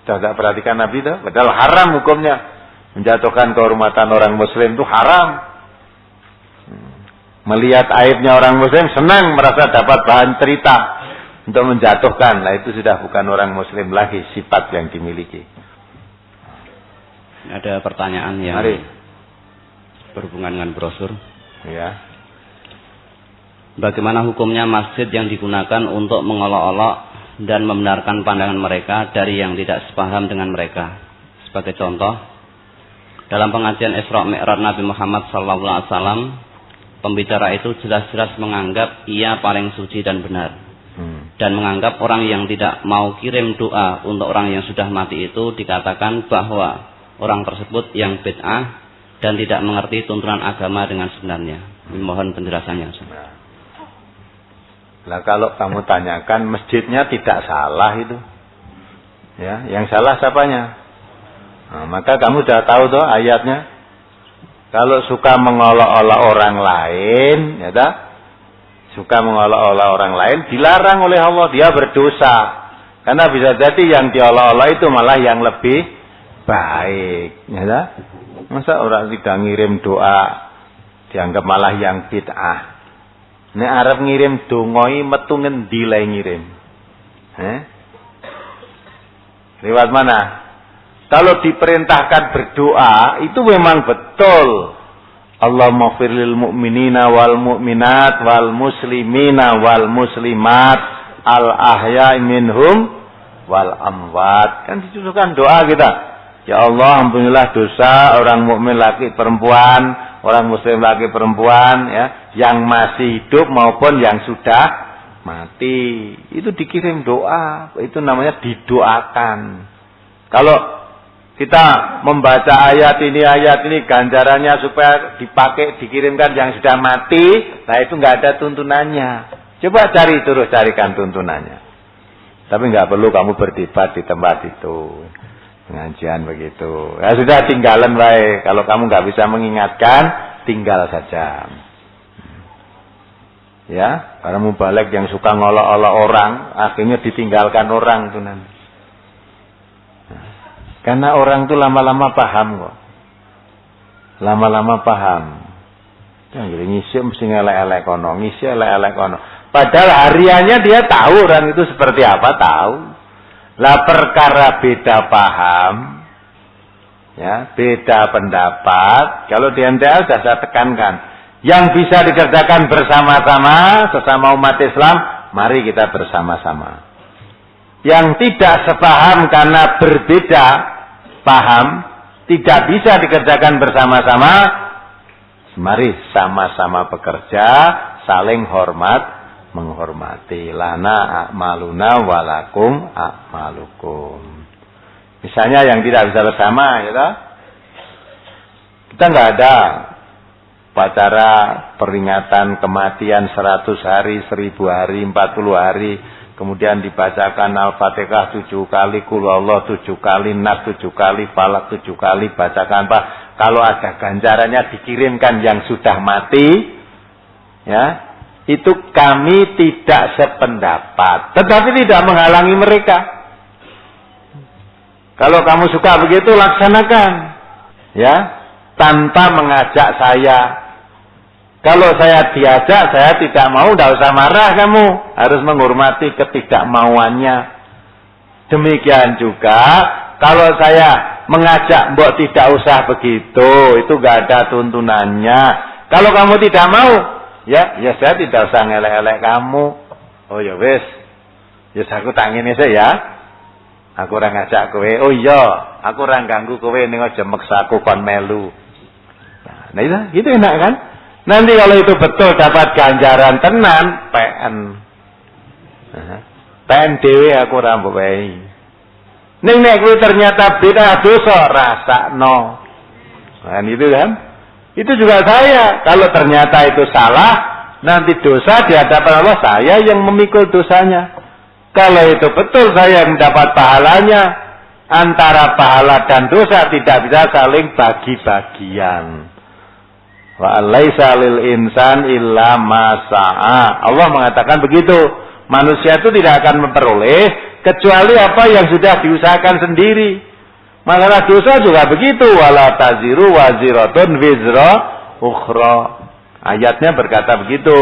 Tidak perhatikan Nabi itu, padahal haram hukumnya menjatuhkan kehormatan orang Muslim itu haram. Melihat aibnya orang Muslim senang merasa dapat bahan cerita untuk menjatuhkan. Nah itu sudah bukan orang Muslim lagi sifat yang dimiliki. Ada pertanyaan yang berhubungan dengan brosur. Ya. Bagaimana hukumnya masjid yang digunakan untuk mengolok-olok dan membenarkan pandangan mereka dari yang tidak sepaham dengan mereka? Sebagai contoh, dalam pengajian Isra Mi'raj Nabi Muhammad SAW, pembicara itu jelas-jelas menganggap ia paling suci dan benar. Dan menganggap orang yang tidak mau kirim doa untuk orang yang sudah mati itu dikatakan bahwa orang tersebut yang bid'ah dan tidak mengerti tuntunan agama dengan sebenarnya. Mohon penjelasannya. Nah kalau kamu tanyakan masjidnya tidak salah itu. Ya, yang salah siapanya? Nah, maka kamu sudah tahu tuh ayatnya. Kalau suka mengolok-olok orang lain, ya tak? Suka mengolok-olok orang lain, dilarang oleh Allah, dia berdosa. Karena bisa jadi yang diolok-olok itu malah yang lebih baik, ya tak? Masa orang tidak ngirim doa, dianggap malah yang bid'ah. Nek arep ngirim dongoi metu ngendi le ngirim? Lewat mana? Kalau diperintahkan berdoa itu memang betul. Allahumma ighfir lil mu'minina wal mu'minat wal muslimina wal muslimat al ahya'i minhum wal amwat. Kan ditujukan doa kita. Ya Allah, ampunilah dosa orang mukmin laki perempuan, orang muslim laki perempuan ya, yang masih hidup maupun yang sudah mati. Itu dikirim doa, itu namanya didoakan. Kalau kita membaca ayat ini ganjarannya supaya dipakai dikirimkan yang sudah mati, nah itu nggak ada tuntunannya. Coba carikan tuntunannya. Tapi nggak perlu kamu berdebat di tempat itu, pengajian begitu. Ya sudah tinggalan baik. Kalau kamu nggak bisa mengingatkan, tinggal saja. Ya, karena mubalek yang suka ngolok-olok orang, akhirnya ditinggalkan orang tuh nanti. Karena orang tuh lama-lama paham kok. Lama-lama paham. Ngisi mesti ngelek-elek kono, ngisi elek-elek kono. Padahal hariannya dia tahu orang itu seperti apa, tahu. Lah perkara beda paham, ya, beda pendapat. Kalau di NTA sudah saya tekankan, yang bisa dikerjakan bersama-sama sesama umat Islam, mari kita bersama-sama. Yang tidak sepaham karena berbeda paham, tidak bisa dikerjakan bersama-sama, mari sama-sama bekerja, saling hormat, menghormati. Lana a'maluna walakum a'malukum. Misalnya yang tidak bisa bersama, ya, kita nggak ada upacara peringatan kematian 100 hari, 1000 hari, 40 hari, kemudian dibacakan Al-Fatihah 7 kali, Qul Huwallahu 7 kali, Nas 7 kali, Falaq 7 kali, bacakan apa? Kalau ada ganjarannya dikirimkan yang sudah mati, ya, itu kami tidak sependapat, tetapi tidak menghalangi mereka. Kalau kamu suka begitu, laksanakan, ya, tanpa mengajak saya. Kalau saya diajak, saya tidak mau, tidak usah marah kamu. Harus menghormati ketidakmauannya. Demikian juga, kalau saya mengajak, mbok tidak usah begitu, itu gak ada tuntunannya. Kalau kamu tidak mau, ya saya tidak usah ngelek-elek kamu. Oh ya wis, ya aku tak ngene sih ya. Aku ora ngajak kowe. Oh iya, aku ora ganggu kowe ning aja meksa aku kon melu. Nah itu enak kan? Nanti kalau itu betul dapat ganjaran tenan, PN. PN dhewe aku ora mbok wae. Ning nek kuwi ternyata beda dosa, rasakno. Nah itu kan? Itu juga saya. Kalau ternyata itu salah, nanti dosa di hadapan Allah, saya yang memikul dosanya. Kalau itu betul saya yang mendapat pahalanya, antara pahala dan dosa tidak bisa saling bagi-bagian. Wa laisa lil insan illa ma sa'a. Allah mengatakan begitu. Manusia itu tidak akan memperoleh kecuali apa yang sudah diusahakan sendiri. Masalah dosa juga begitu. Wala taziru waziratun wizra ukhra. Ayatnya berkata begitu.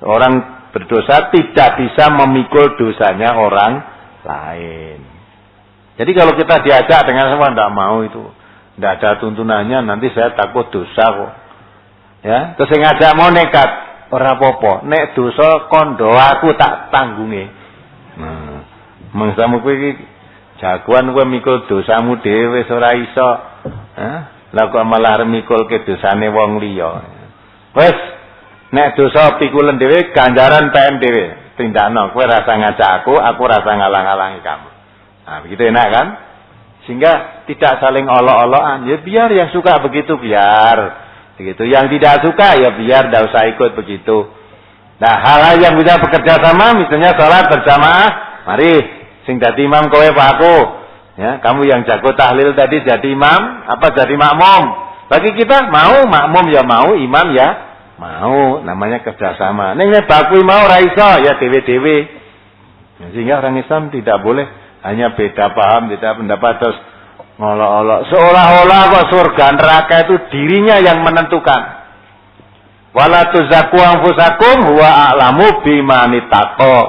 Orang berdosa tidak bisa memikul dosanya orang lain. Jadi kalau kita diajak dengan semua tidak mau itu, tidak ada tuntunannya, nanti saya takut dosa kok. Ya, terus yang ngajak mau nekat, ora apa-apa. Nek dosa kondo aku tak tanggungi. Nah, mangsamu kuwi jagoan kowe mikul dosamu dhewe wis ora iso. Lah kok malah mikulke dosane wong liya. Wis, nek dosa pikulen dhewe ganjaran PN dhewe. Tindakno kowe rasa ngajak aku rasa ngalang-alangi kamu. Nah, begitu enak kan? Sehingga tidak saling olok-olokan. Ya biar yang suka begitu biar. Begitu. Yang tidak suka ya biar tidak usah ikut begitu. Nah, hal-hal yang bisa bekerja sama, misalnya sholat berjamaah, mari sing dadi imam kowe apa aku. Ya, kamu yang jago tahlil tadi jadi imam, apa jadi makmum. Bagi kita mau makmum ya mau, imam ya mau, namanya kerjasama. Ning nek bakui mau ra iso ya dhewe-dhewe. Sehingga orang Islam tidak boleh hanya beda paham, beda pendapat terus ngolok-olok. Seolah-olah kok surga neraka itu dirinya yang menentukan. Wala tuzakku anfusakum huwa a'lamu biman ittaqa.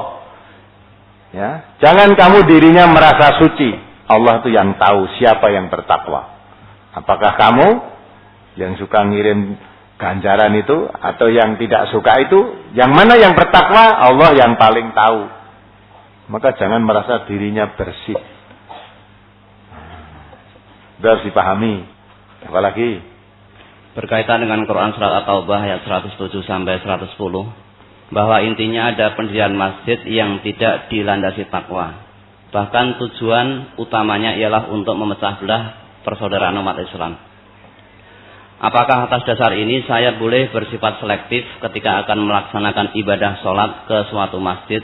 Ya, jangan kamu dirinya merasa suci. Allah itu yang tahu siapa yang bertakwa. Apakah kamu yang suka ngirim ganjaran itu atau yang tidak suka itu, yang mana yang bertakwa? Allah yang paling tahu. Maka jangan merasa dirinya bersih. Harus dipahami. Apalagi berkaitan dengan Quran surat At-Taubah ayat 107 sampai 110, bahwa intinya ada pendirian masjid yang tidak dilandasi takwa. Bahkan tujuan utamanya ialah untuk memecah belah persaudaraan umat Islam. Apakah atas dasar ini saya boleh bersifat selektif ketika akan melaksanakan ibadah sholat ke suatu masjid?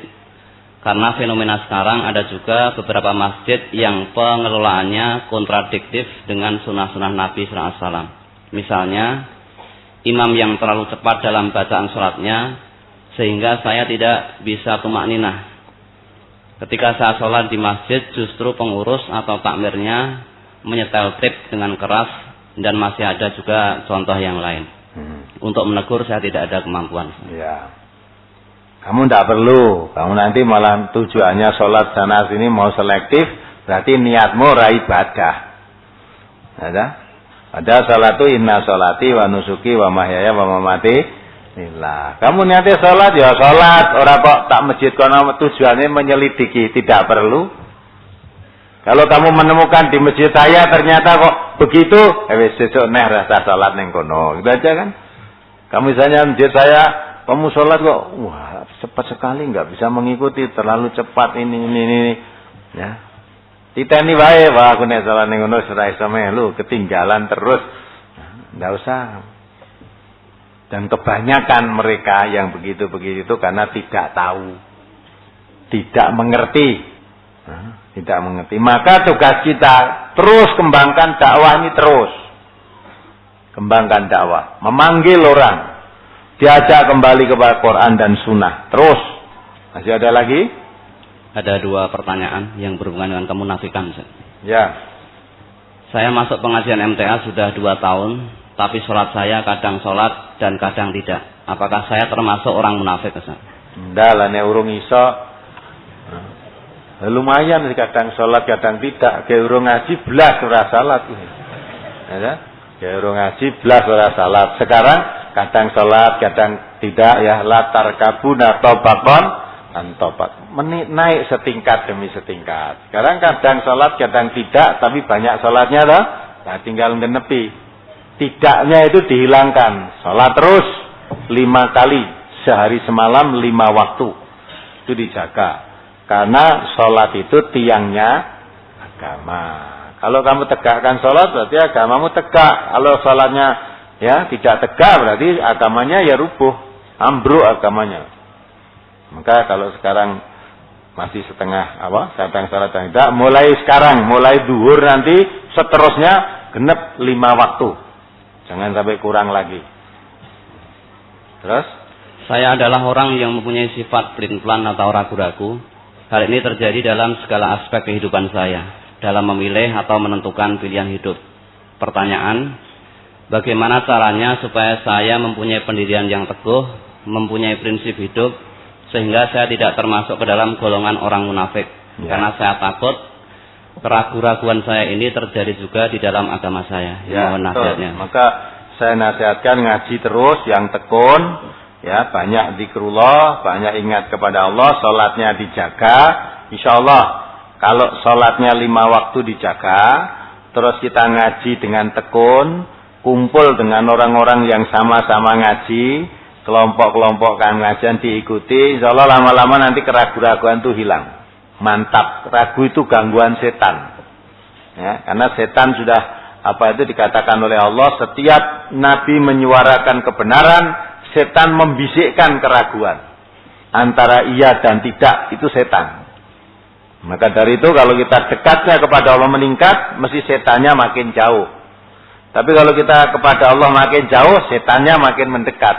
Karena fenomena sekarang ada juga beberapa masjid yang pengelolaannya kontradiktif dengan sunnah-sunnah Nabi SAW. Misalnya, imam yang terlalu cepat dalam bacaan sholatnya, sehingga saya tidak bisa tumakninah. Ketika saya sholat di masjid, justru pengurus atau takmirnya menyetel trip dengan keras, dan masih ada juga contoh yang lain. Untuk menegur saya tidak ada kemampuan. Ya. Kamu tidak perlu. Kamu nanti malah tujuannya sholat sana sini mau selektif, berarti niatmu ibadah. Ada sholatu inna sholati wa nusuki wa mahyaya wa mamati lillah. Kamu niatnya sholat ya sholat. Orang kok tak masjid kono tujuannya menyelidiki, tidak perlu. Kalau kamu menemukan di masjid saya ternyata kok begitu, besok neh rasa sholat neng kono, gitu aja kan? Kamu misalnya masjid saya, kamu sholat kok, wah cepat sekali, nggak bisa mengikuti, terlalu cepat ini, ya. Titeni wae, wah aku nek sholat neng kono serai sama lu ketinggalan terus, nggak usah. Dan kebanyakan mereka yang begitu itu karena tidak tahu, tidak mengerti. Tidak mengerti. Maka tugas kita terus kembangkan dakwah ini terus. Kembangkan dakwah. Memanggil orang. Diajak kembali kepada Quran dan Sunnah. Terus. Masih ada lagi? Ada 2 pertanyaan yang berhubungan dengan kemunafikan. Ya. Saya masuk pengajian MTA sudah 2 tahun. Tapi sholat saya kadang sholat dan kadang tidak. Apakah saya termasuk orang munafik? Ndak lah, nek urung iso. Lumayan kadang sholat kadang tidak. Kayak urung ngaji belas ora salat ini. Ya, kayak urung ngaji belas ora salat. Sekarang kadang sholat kadang tidak, ya latar kabuna tobakon antobak. Naik setingkat demi setingkat. Sekarang kadang sholat kadang tidak, tapi banyak sholatnya toh. Nah, tinggal genepi. Tidaknya itu dihilangkan. Sholat terus 5 kali sehari semalam 5 waktu. Itu dijaga. Karena sholat itu tiangnya agama. Kalau kamu tegakkan sholat berarti agamamu tegak. Kalau sholatnya ya tidak tegak berarti agamanya ya rubuh, ambruk agamanya. Maka kalau sekarang masih setengah kadang sholat dan tidak, mulai sekarang, mulai duhur nanti seterusnya genep 5 waktu. Jangan sampai kurang lagi. Terus? Saya adalah orang yang mempunyai sifat pelin-pelan atau ragu-ragu. Hal ini terjadi dalam segala aspek kehidupan saya, dalam memilih atau menentukan pilihan hidup. Pertanyaan, bagaimana caranya supaya saya mempunyai pendirian yang teguh, mempunyai prinsip hidup, sehingga saya tidak termasuk ke dalam golongan orang munafik? Ya. Karena saya takut keraguan-raguan saya ini terjadi juga di dalam agama saya. Ya, maka saya nasihatkan ngaji terus yang tekun. Ya, banyak zikrullah, banyak ingat kepada Allah, sholatnya dijaga. Insya Allah, kalau sholatnya 5 waktu dijaga, terus kita ngaji dengan tekun, kumpul dengan orang-orang yang sama-sama ngaji, kelompok-kelompokkan ngajian diikuti, insya Allah lama-lama nanti keraguan-raguan itu hilang. Mantap, ragu itu gangguan setan. Ya, karena setan sudah dikatakan oleh Allah, setiap Nabi menyuarakan kebenaran, setan membisikkan keraguan. Antara iya dan tidak, itu setan. Maka dari itu kalau kita dekatnya kepada Allah meningkat, mesti setannya makin jauh. Tapi kalau kita kepada Allah makin jauh, setannya makin mendekat.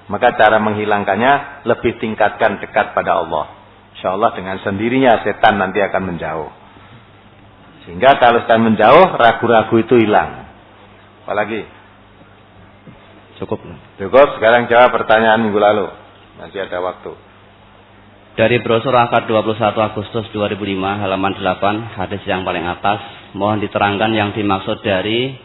Maka cara menghilangkannya, lebih tingkatkan dekat pada Allah. Insya Allah dengan sendirinya setan nanti akan menjauh. Sehingga kalau setan menjauh, ragu-ragu itu hilang. Apalagi? Cukup. Sekarang jawab pertanyaan minggu lalu. Masih ada waktu. Dari brosur akad 21 Agustus 2005 halaman 8, hadis yang paling atas, mohon diterangkan yang dimaksud dari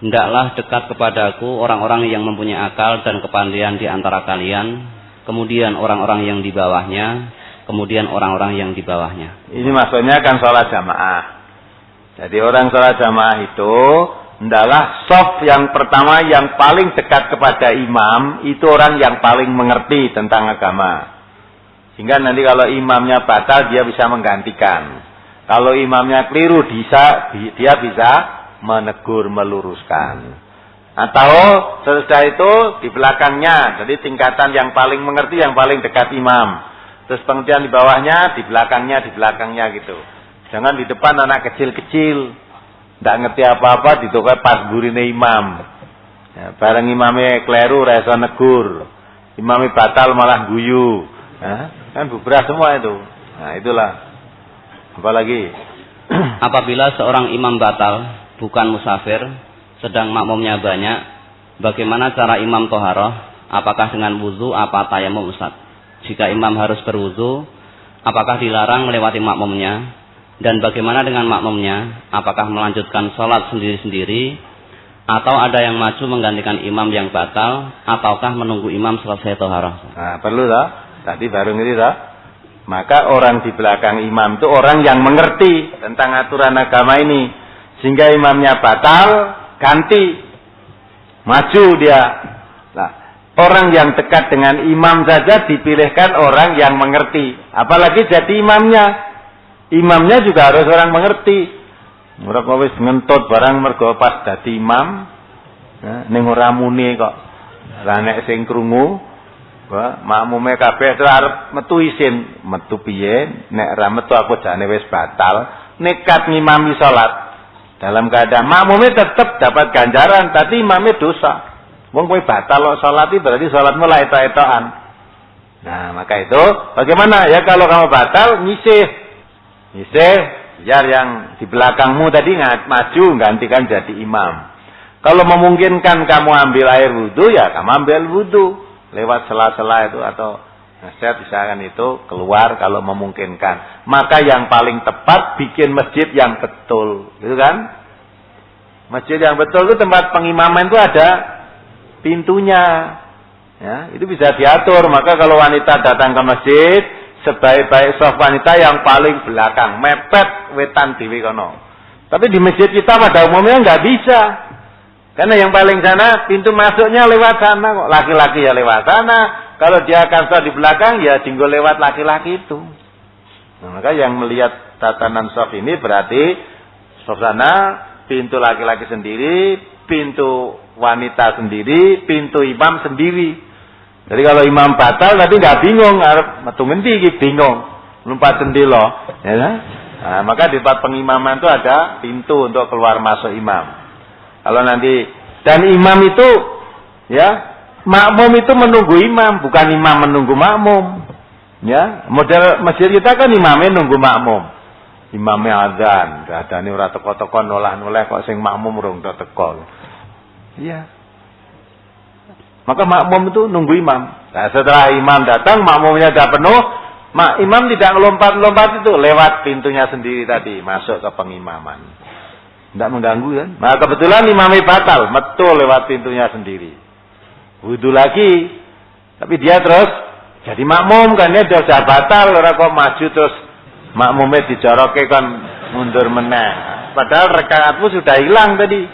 hendaklah dekat kepadaku orang-orang yang mempunyai akal dan kepandaian di antara kalian, kemudian orang-orang yang di bawahnya, kemudian orang-orang yang di bawahnya. Ini maksudnya kan sholat jamaah. Jadi orang sholat jamaah itu hendaklah shaf yang pertama yang paling dekat kepada imam, itu orang yang paling mengerti tentang agama. Sehingga nanti kalau imamnya batal dia bisa menggantikan. Kalau imamnya keliru dia bisa menegur, meluruskan. Atau sesudah itu di belakangnya, jadi tingkatan yang paling mengerti, yang paling dekat imam. Terus kemudian di bawahnya, di belakangnya gitu. Jangan di depan anak kecil-kecil. Tidak ngerti apa-apa, ditokai pas gurine imam. Ya, bareng imamnya keliru, rasa negur. Imamnya batal malah guyu. Nah, kan bubrah semua itu. Nah, itulah. Apalagi? Apabila seorang imam batal, bukan musafir, sedang makmumnya banyak, bagaimana cara imam toharoh? Apakah dengan wudu apa tayamum, Ustaz? Jika imam harus berwudu, apakah dilarang melewati makmumnya? Dan bagaimana dengan makmumnya? Apakah melanjutkan sholat sendiri-sendiri? Atau ada yang maju menggantikan imam yang batal? Ataukah menunggu imam selesai toharoh? Nah, perlu toh? Tadi baru ngerti toh? Maka orang di belakang imam itu orang yang mengerti tentang aturan agama ini. Sehingga imamnya batal, ganti. Maju dia. Nah, orang yang dekat dengan imam saja dipilihkan orang yang mengerti. Apalagi jadi imamnya. Imamnya juga harus orang mengerti. Mereka wis ngentut barang mergo pas dadi imam. Ning ora muni kok. Lah nek sing krungu makmume kabeh arep metu isin, metu piye? Nek ra metu aku jane wis batal, nekat ngimami salat. Dalam keadaan makmume tetap dapat ganjaran, tapi imame dosa. Wong kowe batal kok salat iki berarti salatmu la etok-etokan. Nah, maka itu bagaimana ya kalau kamu batal nyisih. Nyisih biar yang di belakangmu tadi maju gantikan jadi imam. Kalau memungkinkan kamu ambil air wudu ya kamu ambil wudu. Lewat sela-sela itu atau nasihat misalkan itu keluar kalau memungkinkan. Maka yang paling tepat bikin masjid yang betul, gitu kan? Masjid yang betul itu tempat pengimaman itu ada pintunya, ya itu bisa diatur. Maka kalau wanita datang ke masjid, sebaik-baik shaf wanita yang paling belakang, mepet wetan dhewe kono. Tapi di masjid kita pada umumnya nggak bisa. Karena yang paling sana pintu masuknya lewat sana kok. Laki-laki ya lewat sana. Kalau dia akan shaf di belakang ya tinggal lewat laki-laki itu. Nah, maka yang melihat tatanan shaf ini berarti shaf sana pintu laki-laki sendiri, pintu wanita sendiri, pintu imam sendiri. Jadi kalau imam batal nanti nggak bingung, metu ngendi iki bingung. Lumpat sendilo, ya kan? Nah, maka di tempat pengimaman itu ada pintu untuk keluar masuk imam. Kalau nanti dan imam itu ya makmum itu menunggu imam, bukan imam menunggu makmum. Ya, model masjid kita kan imamnya nunggu makmum. Imamnya adzan, adane ora teko-teko nolah-noleh kok sing makmum urung teko. Iya. Maka makmum itu nunggu imam. Nah, setelah imam datang, makmumnya sudah penuh, imam tidak lompat-lompat itu lewat pintunya sendiri tadi masuk ke pengimaman. Tidak mengganggu kan? Nah kebetulan imamnya batal, metu lewat pintunya sendiri. Wudu lagi, tapi dia terus jadi makmum kan dia sudah batal, orang kok maju terus makmumnya dijoroke kan mundur meneh. Padahal rakaatmu sudah hilang tadi.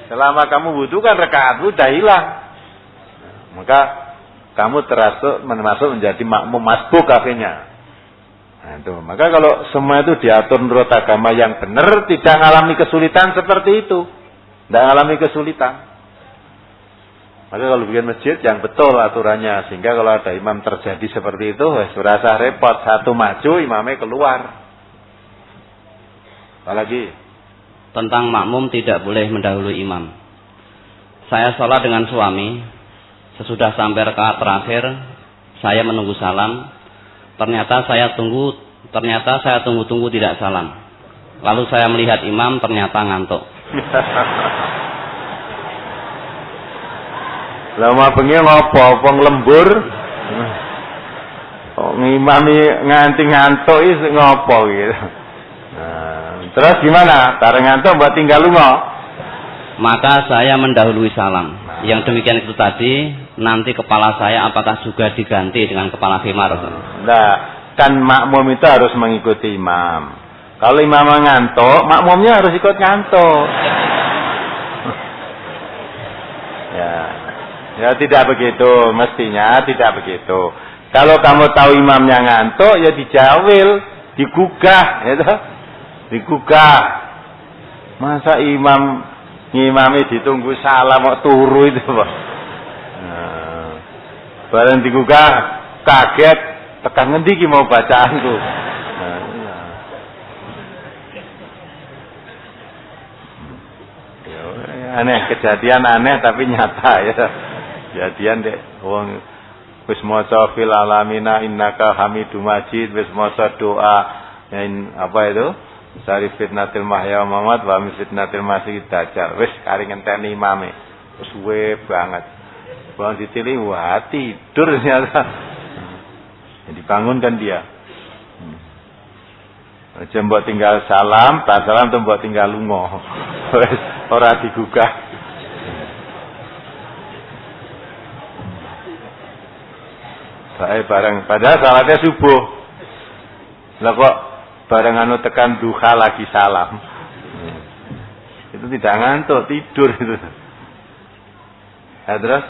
Selama kamu wudu kan rakaatmu sudah hilang. Maka kamu termasuk menjadi makmum masbuk akhirnya. Nah, itu. Maka kalau semua itu diatur menurut agama yang benar, tidak mengalami kesulitan seperti itu. Tidak mengalami kesulitan. Maka kalau bikin masjid yang betul aturannya, sehingga kalau ada imam terjadi seperti itu, serasa repot. Satu maju, imamnya keluar. Apalagi? Tentang makmum tidak boleh mendahului imam. Saya sholat dengan suami, sesudah sampai rakaat terakhir, saya menunggu salam. Ternyata saya tunggu tidak salam. Lalu saya melihat imam ternyata ngantuk. Lama bengi ngopo wong lembur. Kok ngimami nganti ngantuk iki ngopo gitu. Nah, terus gimana? Bareng ngantuk mbok tinggal lunga. Maka saya mendahului salam. Yang demikian itu tadi, nanti kepala saya apakah juga diganti dengan kepala khimar? Nah, kan makmum itu harus mengikuti imam. Kalau imam ngantuk, makmumnya harus ikut ngantuk. Ya tidak begitu, mestinya tidak begitu. Kalau kamu tahu imamnya ngantuk, ya dijawil, digugah, ya toh? Digugah. Masa imam ngimami ditunggu salam kok turu itu, Pak. Nah, bareng digugah, kaget, tekan ngendi ki mau bacaanku. Aneh, kejadian aneh tapi nyata ya. Kejadian dek wong wis maca fil alamina innaka hamidum majid, wis maca doa apa itu? Dari fitnatil mahya wa mamat wa min fitnatil masih dajjal. Wis kari ngenteni imame. Suwe banget. Bang ditilih wah tidur ternyata. Jadi bangunkan dia. Aja mbok tinggal salam, tak salam tuh mbok tinggal lunga. Wis ora digugah. Saya bareng padahal salatnya subuh. Lah kok bareng anu tekan duha lagi salam. Itu tidak ngantuk, tidur itu. Ya, terus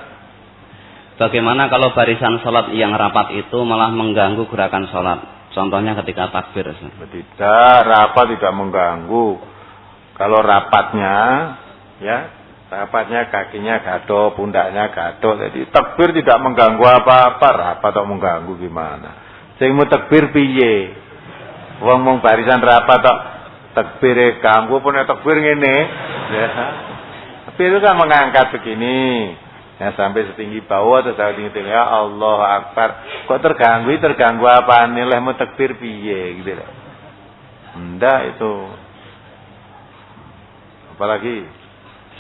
bagaimana kalau barisan sholat yang rapat itu malah mengganggu gerakan sholat? Contohnya ketika takbir. Tidak, rapat tidak mengganggu. Kalau rapatnya, ya, rapatnya kakinya gaduh, pundaknya gaduh. Jadi takbir tidak mengganggu apa-apa. Rapat kok mengganggu gimana? Sing mau takbir piye? Wong barisan rapat kok takbir ganggu pun takbir ngene. Ya. Tapi itu kan mengangkat begini. Ya sampai setinggi bawah atau setinggi tinggi ya Allah Akbar. Kok terganggu apa nilai mau takbir piye gitu loh. Enggak itu. Apalagi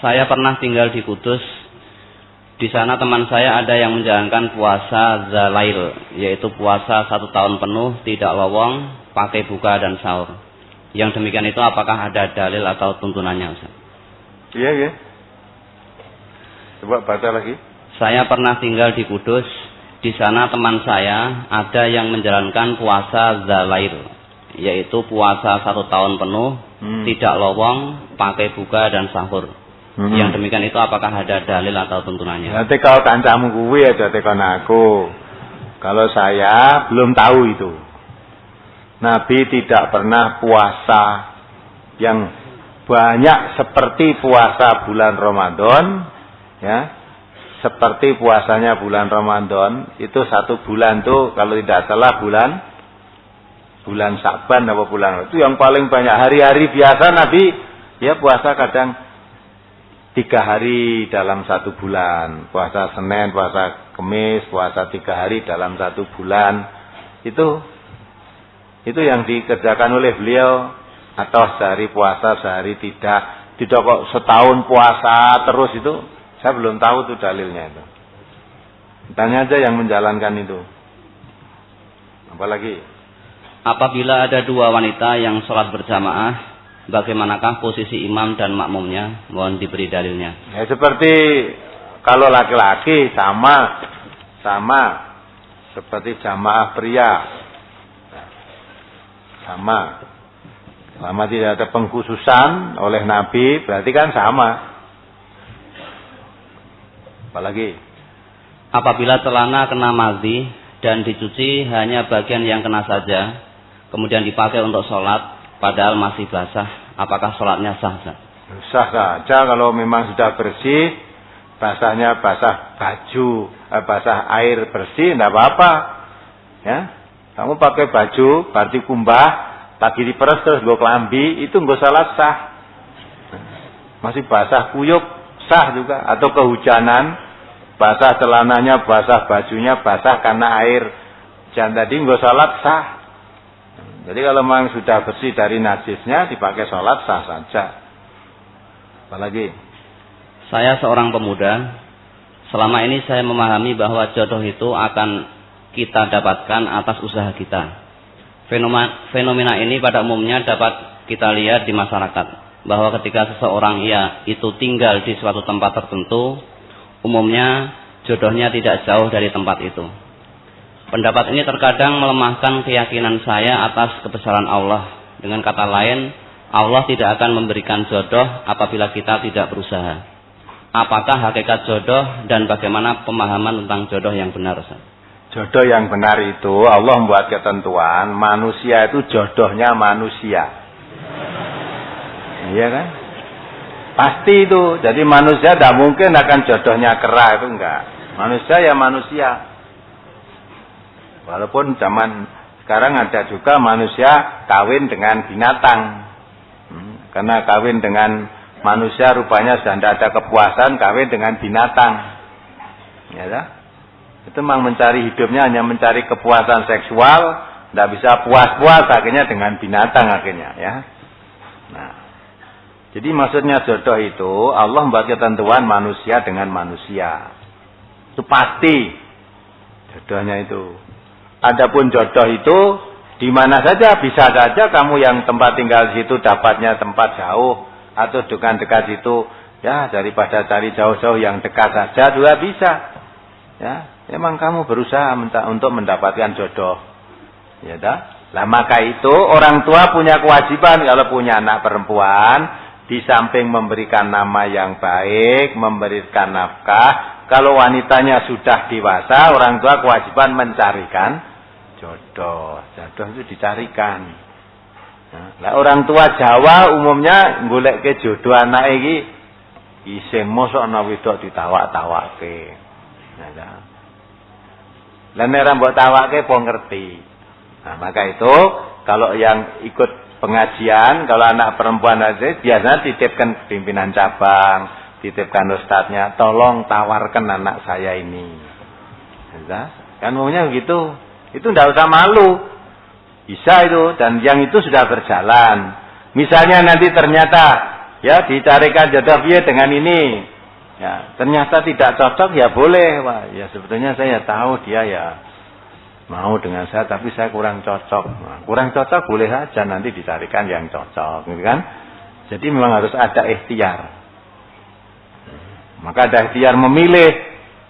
saya pernah tinggal di Kudus. Di sana teman saya ada yang menjalankan puasa Zalail, yaitu puasa 1 tahun penuh tidak lowong, pakai buka dan sahur. Yang demikian itu apakah ada dalil atau tuntunannya, Ustaz? Iya, iya. Coba baca lagi. Saya pernah tinggal di Kudus. Di sana teman saya ada yang menjalankan puasa Zalail, yaitu puasa 1 tahun penuh, tidak lowong, pakai buka dan sahur. Yang demikian itu apakah ada dalil atau tuntunannya? Nanti kalau kancamu kuwi aja tekan aku. Kalau saya belum tahu itu. Nabi tidak pernah puasa yang banyak seperti puasa bulan Ramadan, ya. Seperti puasanya bulan Ramadan, itu 1 bulan tuh kalau tidak salah bulan Sya'ban atau bulan itu yang paling banyak. Hari-hari biasa Nabi ya puasa kadang 3 hari dalam 1 bulan. Puasa Senin, puasa Kamis, puasa 3 hari dalam 1 bulan. Itu yang dikerjakan oleh beliau. Atau sehari puasa, sehari tidak. Tidak kok setahun puasa terus itu. Saya belum tahu tuh dalilnya itu. Tanya aja yang menjalankan itu. Apalagi? Apabila ada 2 wanita yang sholat berjamaah, bagaimanakah posisi imam dan makmumnya? Mohon diberi dalilnya. Ya seperti kalau laki-laki sama seperti jamaah pria. Sama tidak ada pengkhususan oleh Nabi, berarti kan sama. Apalagi? Apabila celana kena madhi dan dicuci hanya bagian yang kena saja, kemudian dipakai untuk sholat, padahal masih basah, apakah sholatnya sah? Sah saja kalau memang sudah bersih, basahnya basah baju, basah air bersih, tidak apa-apa. Ya, kamu pakai baju, berarti kumbah, pagi diperes terus gue kelambi, itu nggak salah sah. Masih basah kuyup, sah juga. Atau kehujanan, basah celananya, basah bajunya, basah karena air. Jangan tadi nggak salat sah. Jadi kalau memang sudah bersih dari najisnya dipakai sholat sah saja. Apalagi? Saya seorang pemuda. Selama ini saya memahami bahwa jodoh itu akan kita dapatkan atas usaha kita. Fenomena ini pada umumnya dapat kita lihat di masyarakat. Bahwa ketika seseorang itu tinggal di suatu tempat tertentu, umumnya jodohnya tidak jauh dari tempat itu. Pendapat ini terkadang melemahkan keyakinan saya atas kebesaran Allah. Dengan kata lain, Allah tidak akan memberikan jodoh apabila kita tidak berusaha. Apakah hakikat jodoh dan bagaimana pemahaman tentang jodoh yang benar? Jodoh yang benar itu Allah membuat ketentuan, manusia itu jodohnya manusia. Iya kan? Pasti itu. Jadi manusia tidak mungkin akan jodohnya kera, itu enggak. Manusia ya manusia. Walaupun zaman sekarang ada juga manusia kawin dengan binatang. Karena kawin dengan manusia rupanya sudah tidak ada kepuasan, kawin dengan binatang. Ya kan? Itu memang mencari hidupnya hanya mencari kepuasan seksual, Tidak bisa puas-puas akhirnya dengan binatang akhirnya ya. Nah, jadi maksudnya jodoh itu Allah membuat ketentuan manusia dengan manusia. Itu pasti jodohnya itu. Adapun jodoh itu di mana saja bisa saja kamu yang tempat tinggal di situ dapatnya tempat jauh atau dengan dekat situ ya daripada cari jauh-jauh yang dekat saja juga bisa. Ya, memang kamu berusaha untuk mendapatkan jodoh. Ya dah. Lah maka itu orang tua punya kewajiban kalau punya anak perempuan di samping memberikan nama yang baik, memberikan nafkah, kalau wanitanya sudah dewasa, orang tua kewajiban mencarikan jodoh. Jodoh itu dicarikan. Nah, orang tua Jawa umumnya goleke jodoh anak iki isih mosok ana wedok ditawak-tawake. Nah, lan nek ora mbok tawake po ngerti. Nah, maka itu kalau yang ikut pengajian, kalau anak perempuan aja biasanya titipkan pimpinan cabang, titipkan ustadznya, tolong tawarkan anak saya ini. Kan maunya begitu. Itu tidak usah malu. Bisa itu, dan yang itu sudah berjalan. Misalnya nanti ternyata ya dicarikan jodoh dia dengan ini. Ya, ternyata tidak cocok ya boleh. Wah, ya sebetulnya saya tahu dia ya mau dengan saya, tapi saya kurang cocok. Nah, kurang cocok boleh saja nanti dicarikan yang cocok, gitu kan? Jadi memang harus ada ikhtiar. Maka ada ikhtiar memilih.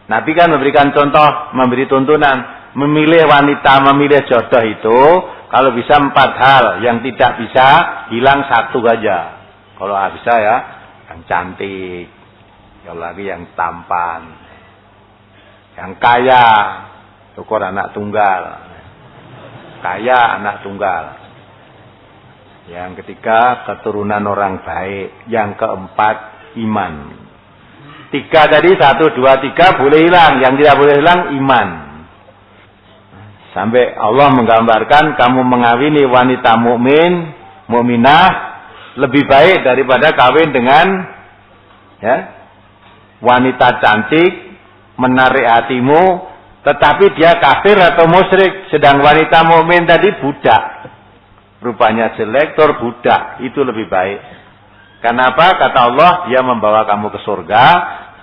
Nabi kan memberikan contoh, memberi tuntunan, memilih wanita, memilih jodoh itu, kalau bisa 4 hal, yang tidak bisa hilang 1 aja. Kalau bisa ya, yang cantik, kalau lagi yang tampan, yang kaya. Syukur anak tunggal. Kaya anak tunggal. Yang ketiga keturunan orang baik. Yang keempat iman. 3 tadi 1, 2, 3 boleh hilang. Yang tidak boleh hilang iman. Sampai Allah menggambarkan kamu mengawini wanita mukmin, mukminah lebih baik daripada kawin dengan ya, wanita cantik menarik hatimu. Tetapi dia kafir atau musyrik. Sedang wanita mukmin tadi budak. Rupanya jelek, tur budak. Itu lebih baik. Kenapa? Kata Allah, dia membawa kamu ke surga.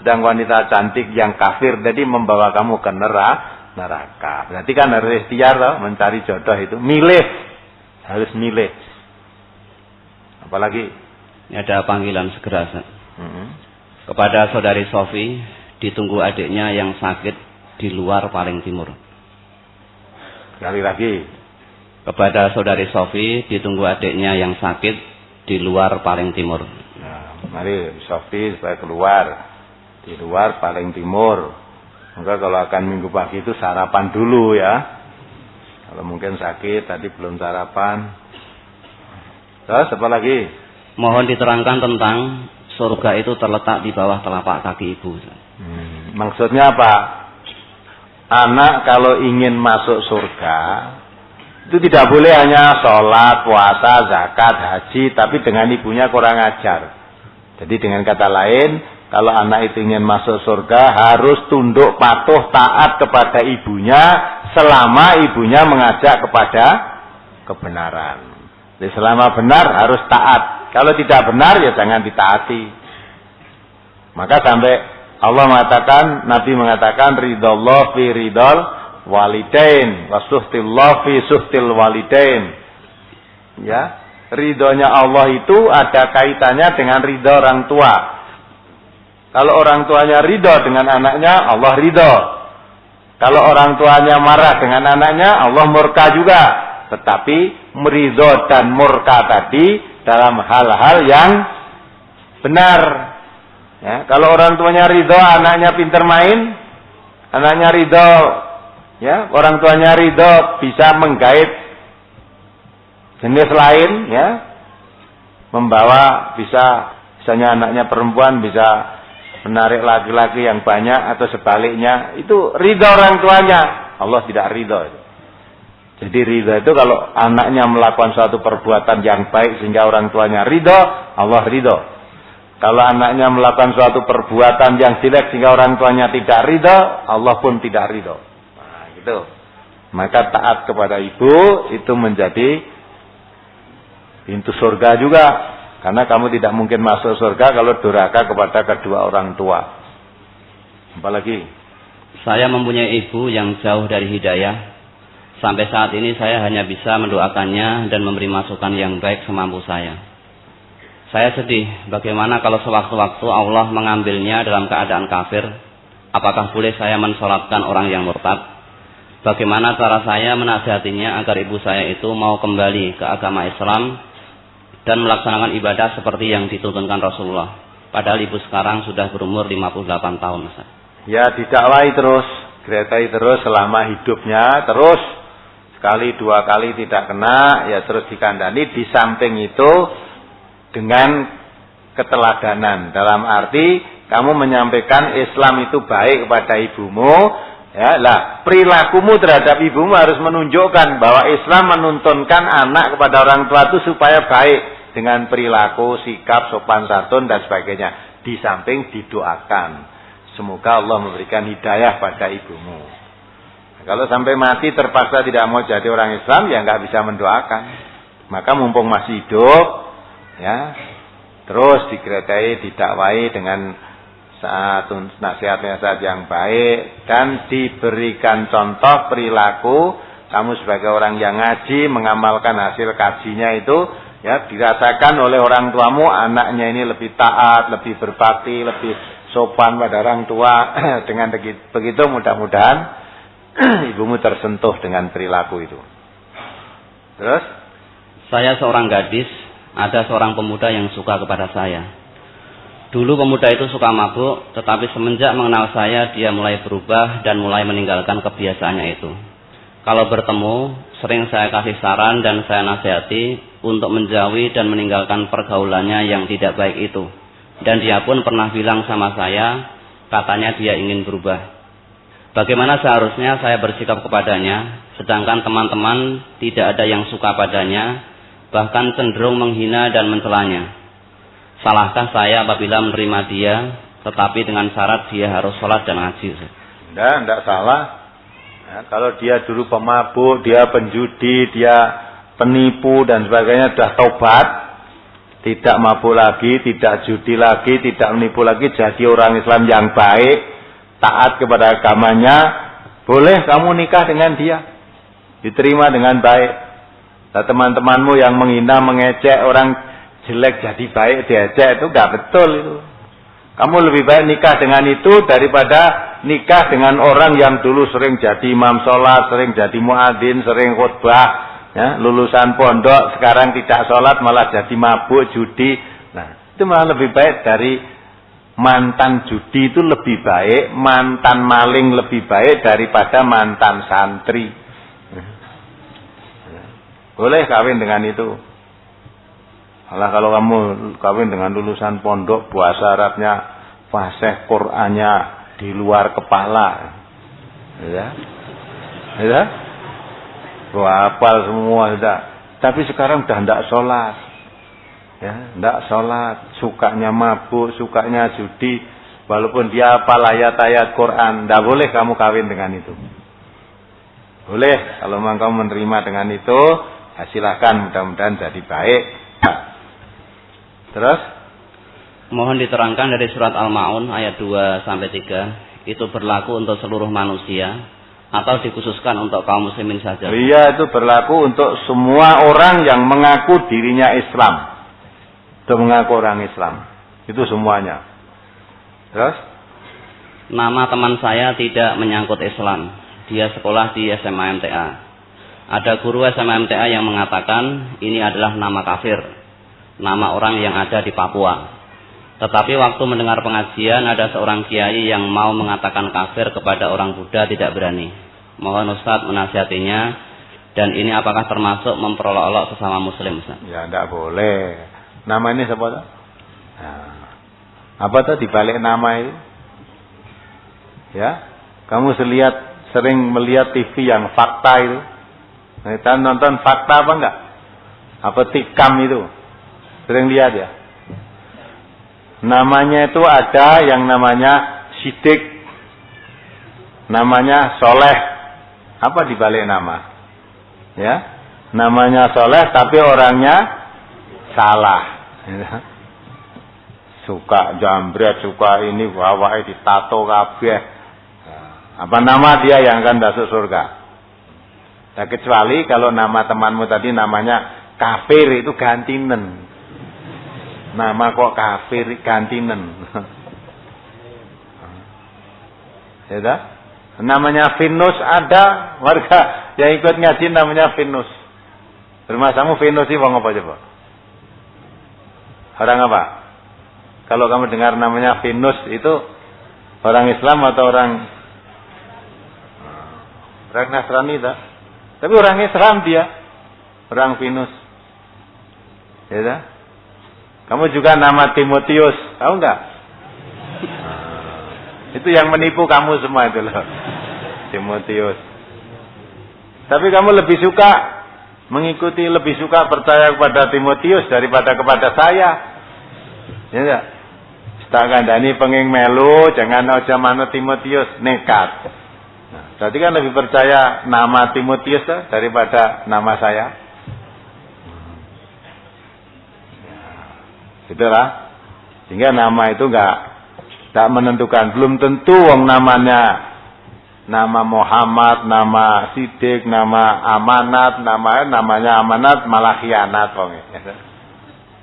Sedang wanita cantik yang kafir tadi membawa kamu ke neraka. Berarti kan harus ikhtiar loh, mencari jodoh itu. Milih. Harus milih. Apalagi? Ini ada panggilan segera. Kepada saudari Sofi, ditunggu adiknya yang sakit di luar paling timur. Sekali lagi. Kepada saudari Sofi, ditunggu adiknya yang sakit di luar paling timur. Nah, mari Sofi supaya keluar di luar paling timur. Maka kalau akan minggu pagi itu sarapan dulu ya. Kalau mungkin sakit tadi belum sarapan. Terus apa lagi? Mohon diterangkan tentang surga itu terletak di bawah telapak kaki ibu. Maksudnya apa? Anak kalau ingin masuk surga itu tidak boleh hanya sholat, puasa, zakat, haji, tapi dengan ibunya kurang ajar. Jadi dengan kata lain, kalau anak itu ingin masuk surga harus tunduk patuh taat kepada ibunya selama ibunya mengajak kepada kebenaran. Jadi selama benar harus taat. Kalau tidak benar ya jangan ditaati. Maka sampai Allah mengatakan, Nabi mengatakan ridallah fi ridal walidain wa suhtillah fi suhtil walidain. Ya, ridhonya Allah itu ada kaitannya dengan ridho orang tua. Kalau orang tuanya ridho dengan anaknya, Allah ridho. Kalau orang tuanya marah dengan anaknya, Allah murka juga. Tetapi meridho dan murka tadi dalam hal-hal yang benar. Ya, kalau orang tuanya ridho, anaknya pintar main, anaknya ridho, ya, orang tuanya ridho bisa menggait jenis lain, ya, membawa misalnya anaknya perempuan bisa menarik laki-laki yang banyak atau sebaliknya, itu ridho orang tuanya. Allah tidak ridho. Jadi ridho itu kalau anaknya melakukan suatu perbuatan yang baik sehingga orang tuanya ridho, Allah ridho. Kalau anaknya melakukan suatu perbuatan yang jelek sehingga orang tuanya tidak ridho, Allah pun tidak ridho. Nah, gitu. Maka taat kepada ibu itu menjadi pintu surga juga. Karena kamu tidak mungkin masuk surga kalau durhaka kepada kedua orang tua. Apalagi? Saya mempunyai ibu yang jauh dari hidayah. Sampai saat ini saya hanya bisa mendoakannya dan memberi masukan yang baik semampu saya. Saya sedih, bagaimana kalau sewaktu-waktu Allah mengambilnya dalam keadaan kafir? Apakah boleh saya mensolatkan orang yang murtad? Bagaimana cara saya menasihatinya agar ibu saya itu mau kembali ke agama Islam dan melaksanakan ibadah seperti yang dituntunkan Rasulullah? Padahal ibu sekarang sudah berumur 58 tahun. Ya, didakwai terus, geretai terus selama hidupnya, terus sekali dua kali tidak kena, ya terus dikandani. Di samping itu dengan keteladanan, dalam arti kamu menyampaikan Islam itu baik kepada ibumu, ya lah perilakumu terhadap ibumu harus menunjukkan bahwa Islam menuntunkan anak kepada orang tua itu supaya baik dengan perilaku, sikap, sopan santun dan sebagainya. Di samping didoakan, semoga Allah memberikan hidayah pada ibumu. Nah, kalau sampai mati terpaksa tidak mau jadi orang Islam, ya nggak bisa mendoakan. Maka mumpung masih hidup, ya terus digeretai, didakwai dengan nasihat-nasihat yang baik dan diberikan contoh perilaku. Kamu sebagai orang yang ngaji mengamalkan hasil kajinya itu, ya dirasakan oleh orang tuamu, anaknya ini lebih taat, lebih berbakti, lebih sopan pada orang tua. Dengan begitu mudah-mudahan ibumu tersentuh dengan perilaku itu. Terus saya seorang gadis. Ada seorang pemuda yang suka kepada saya. Dulu pemuda itu suka mabuk, tetapi semenjak mengenal saya, dia mulai berubah dan mulai meninggalkan kebiasaannya itu. Kalau bertemu, sering saya kasih saran dan saya nasihati untuk menjauhi dan meninggalkan pergaulannya yang tidak baik itu. Dan dia pun pernah bilang sama saya, katanya dia ingin berubah. Bagaimana seharusnya saya bersikap kepadanya, sedangkan teman-teman tidak ada yang suka padanya, bahkan cenderung menghina dan mencelanya. Salahkah saya apabila menerima dia, tetapi dengan syarat dia harus sholat dan ngaji? Tidak salah. Ya, kalau dia dulu pemabuk, dia penjudi, dia penipu dan sebagainya, sudah taubat, tidak mabuk lagi, tidak judi lagi, tidak menipu lagi, jadi orang Islam yang baik, taat kepada agamanya, boleh kamu nikah dengan dia, diterima dengan baik. Nah, teman-temanmu yang menghina, mengecek orang jelek jadi baik diejek, itu enggak betul itu. Kamu lebih baik nikah dengan itu daripada nikah dengan orang yang dulu sering jadi imam sholat, sering jadi muadzin, sering khutbah, ya, lulusan pondok, sekarang tidak sholat malah jadi mabuk, judi. Nah, itu malah lebih baik dari mantan judi, itu lebih baik, mantan maling lebih baik daripada mantan santri. Boleh kawin dengan itu. Malah kalau kamu kawin dengan lulusan pondok, bahasa Arabnya fasih, Qur'annya di luar kepala, ya, ya, hafal semua sudah. Tapi sekarang udah tidak sholat, ya, tidak sholat, sukanya mabuk, sukanya judi, walaupun dia hafal ayat-ayat Quran, tidak boleh kamu kawin dengan itu. Boleh kalau memang kamu menerima dengan itu. Silakan, mudah-mudahan jadi baik. Terus mohon diterangkan dari surat Al-Maun ayat 2-3, itu berlaku untuk seluruh manusia atau dikhususkan untuk kaum muslimin saja? Iya, itu berlaku untuk semua orang yang mengaku dirinya Islam. Itu mengaku orang Islam. Itu semuanya. Terus nama teman saya tidak menyangkut Islam. Dia sekolah di SMA MTA. Ada guru SMA MTA yang mengatakan ini adalah nama kafir, nama orang yang ada di Papua. Tetapi waktu mendengar pengajian ada seorang kiai yang mau mengatakan kafir kepada orang Buddha tidak berani. Mohon Ustaz menasihatinya, dan ini apakah termasuk memperolok-olok sesama muslim, Ustaz? Ya tidak boleh. Nama ini siapa tuh? Nah, apa tuh dibalik nama itu? Ya, kamu sering melihat TV yang fakta itu. Kita nonton fakta apa enggak? Apa tikam itu? Sering lihat ya? Namanya itu ada yang namanya Sidik, namanya Soleh, Apa dibalik nama? Ya, namanya soleh tapi orangnya salah. Ya. Suka jambret, suka ini, wawahe ditato kabeh. Apa nama dia yang akan masuk surga? Nah, kecuali kalau nama temanmu tadi namanya kafir, itu gantinen. Nama kok kafir gantinen. Ya, namanya Venus, ada warga yang ikut ngaji namanya Venus. Rumah kamu Venus sih wong apa coba? Orang apa? Kalau kamu dengar namanya Venus itu orang Islam atau orang Nasrani tak? Tapi orang Islam dia, orang Venus. Ya tak? Kamu juga nama Timotius, tahu enggak? Itu yang menipu kamu semua itu loh. Timotius. Tapi kamu lebih suka mengikuti, lebih suka percaya kepada Timotius daripada kepada saya. Ya enggak? Tak kandhani penging melu, jangan aja manut Timotius, nekat. Nah, berarti kan lebih percaya nama Timotius daripada nama saya. Itulah. Sehingga nama itu enggak menentukan. Belum tentu wong namanya nama Muhammad, nama Sidik, nama Amanat, namanya Amanat malah khianat wong.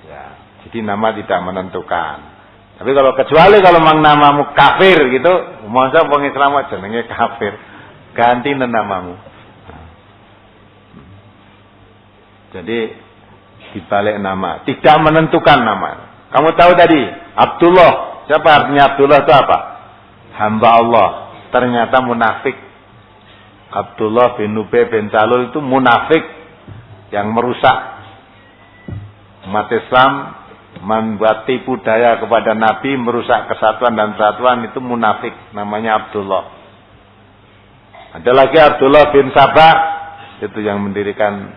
Ya, jadi nama tidak menentukan. Tapi kecuali kalau mang namamu kafir gitu, masa wong Islam jenenge kafir, ganti namamu. Jadi dibalik nama, tidak menentukan nama. Kamu tahu tadi Abdullah, siapa artinya Abdullah itu apa? Hamba Allah. Ternyata munafik. Abdullah bin Ubay bin Salul itu munafik yang merusak umat Islam, membuat tipu daya kepada Nabi, merusak kesatuan dan persatuan, itu munafik, namanya Abdullah. Ada lagi Abdullah bin Sabah, itu yang mendirikan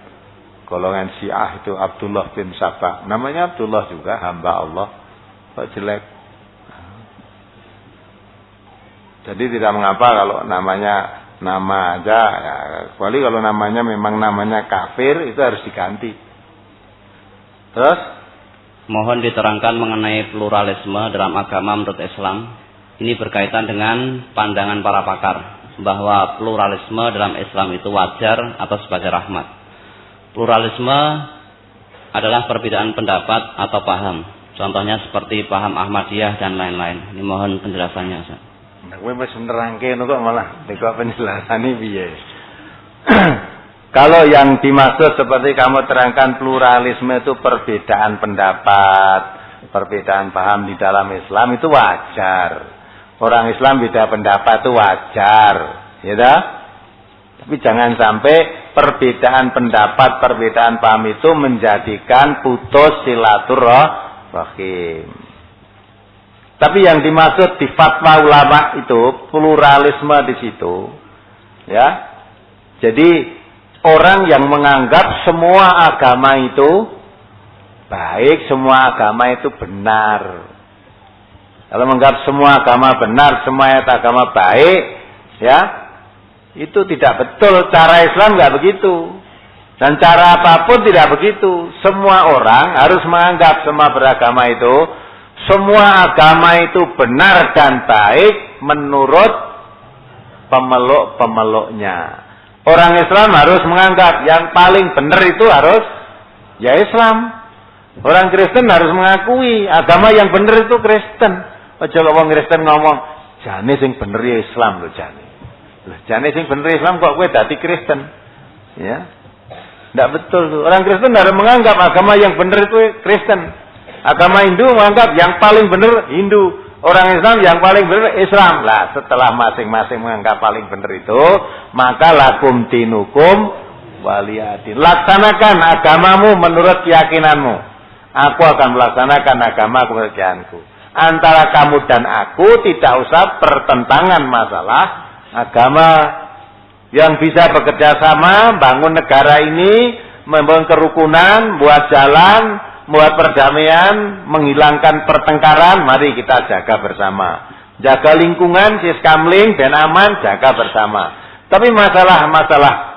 golongan Syiah, itu Abdullah bin Sabah. Namanya Abdullah juga, hamba Allah. Kok jelek? Jadi tidak mengapa kalau namanya nama aja, ya, kecuali kalau namanya memang namanya kafir, itu harus diganti. Terus mohon diterangkan mengenai pluralisme dalam agama menurut Islam. Ini berkaitan dengan pandangan para pakar bahwa pluralisme dalam Islam itu wajar atau sebagai rahmat. Pluralisme adalah perbedaan pendapat atau paham. Contohnya seperti paham Ahmadiyah dan lain-lain. Ini mohon penjelasannya, Ustaz. Kowe wis nerangke kok malah kok penjelasane piye. Kalau yang dimaksud seperti kamu terangkan pluralisme itu perbedaan pendapat, perbedaan paham di dalam Islam, itu wajar. Orang Islam beda pendapat itu wajar, ya dah? Tapi jangan sampai perbedaan pendapat, perbedaan paham itu menjadikan putus silaturahim. Tapi yang dimaksud di fatwa ulama itu pluralisme di situ, ya. Jadi orang yang menganggap semua agama itu baik, semua agama itu benar. Kalau menganggap semua agama benar, semua agama baik, ya, itu tidak betul. Cara Islam nggak begitu. Dan cara apapun tidak begitu. Semua orang harus menganggap semua beragama itu, semua agama itu benar dan baik menurut pemeluk-pemeluknya. Orang Islam harus menganggap yang paling benar itu harus ya Islam. Orang Kristen harus mengakui agama yang benar itu Kristen. Aja wong Kristen ngomong, jane sing bener ya Islam lho jane. Lho jane sing bener Islam kok kowe dadi Kristen. Ya. Enggak betul tuh. Orang Kristen harus menganggap agama yang benar itu Kristen. Agama Hindu menganggap yang paling benar Hindu. Orang Islam yang paling benar Islam. Lah setelah masing-masing menganggap paling benar itu, maka lakum dinukum waliyadin. Laksanakan agamamu menurut keyakinanmu. Aku akan melaksanakan agama menurut keyakinanku. Antara kamu dan aku tidak usah pertentangan masalah agama. Yang bisa bekerja sama, bangun negara ini, membangun kerukunan, buat jalan, buat perdamaian, menghilangkan pertengkaran, mari kita jaga bersama. Jaga lingkungan, siskamling, ben aman, jaga bersama. Tapi masalah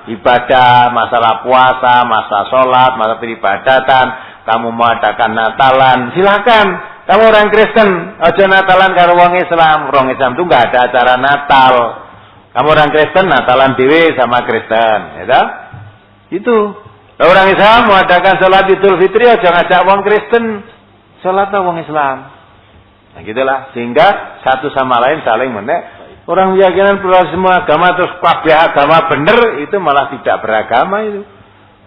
ibadah, masalah puasa, masalah sholat, masalah peribadatan, kamu mau adakan Natalan, silakan. Kamu orang Kristen, aja Natalan karo wong Islam. Wong Islam itu enggak ada acara Natal. Kamu orang Kristen, Natalan dhewe sama Kristen, ya toh? Itu. Orang Islam mau adakan sholat Idul Fitri, aja ngajak wong Kristen sholat wong Islam. Nah gitulah, sehingga satu sama lain saling menek. Orang keyakinan pluralisme agama terus kabeh agama bener, itu malah tidak beragama itu.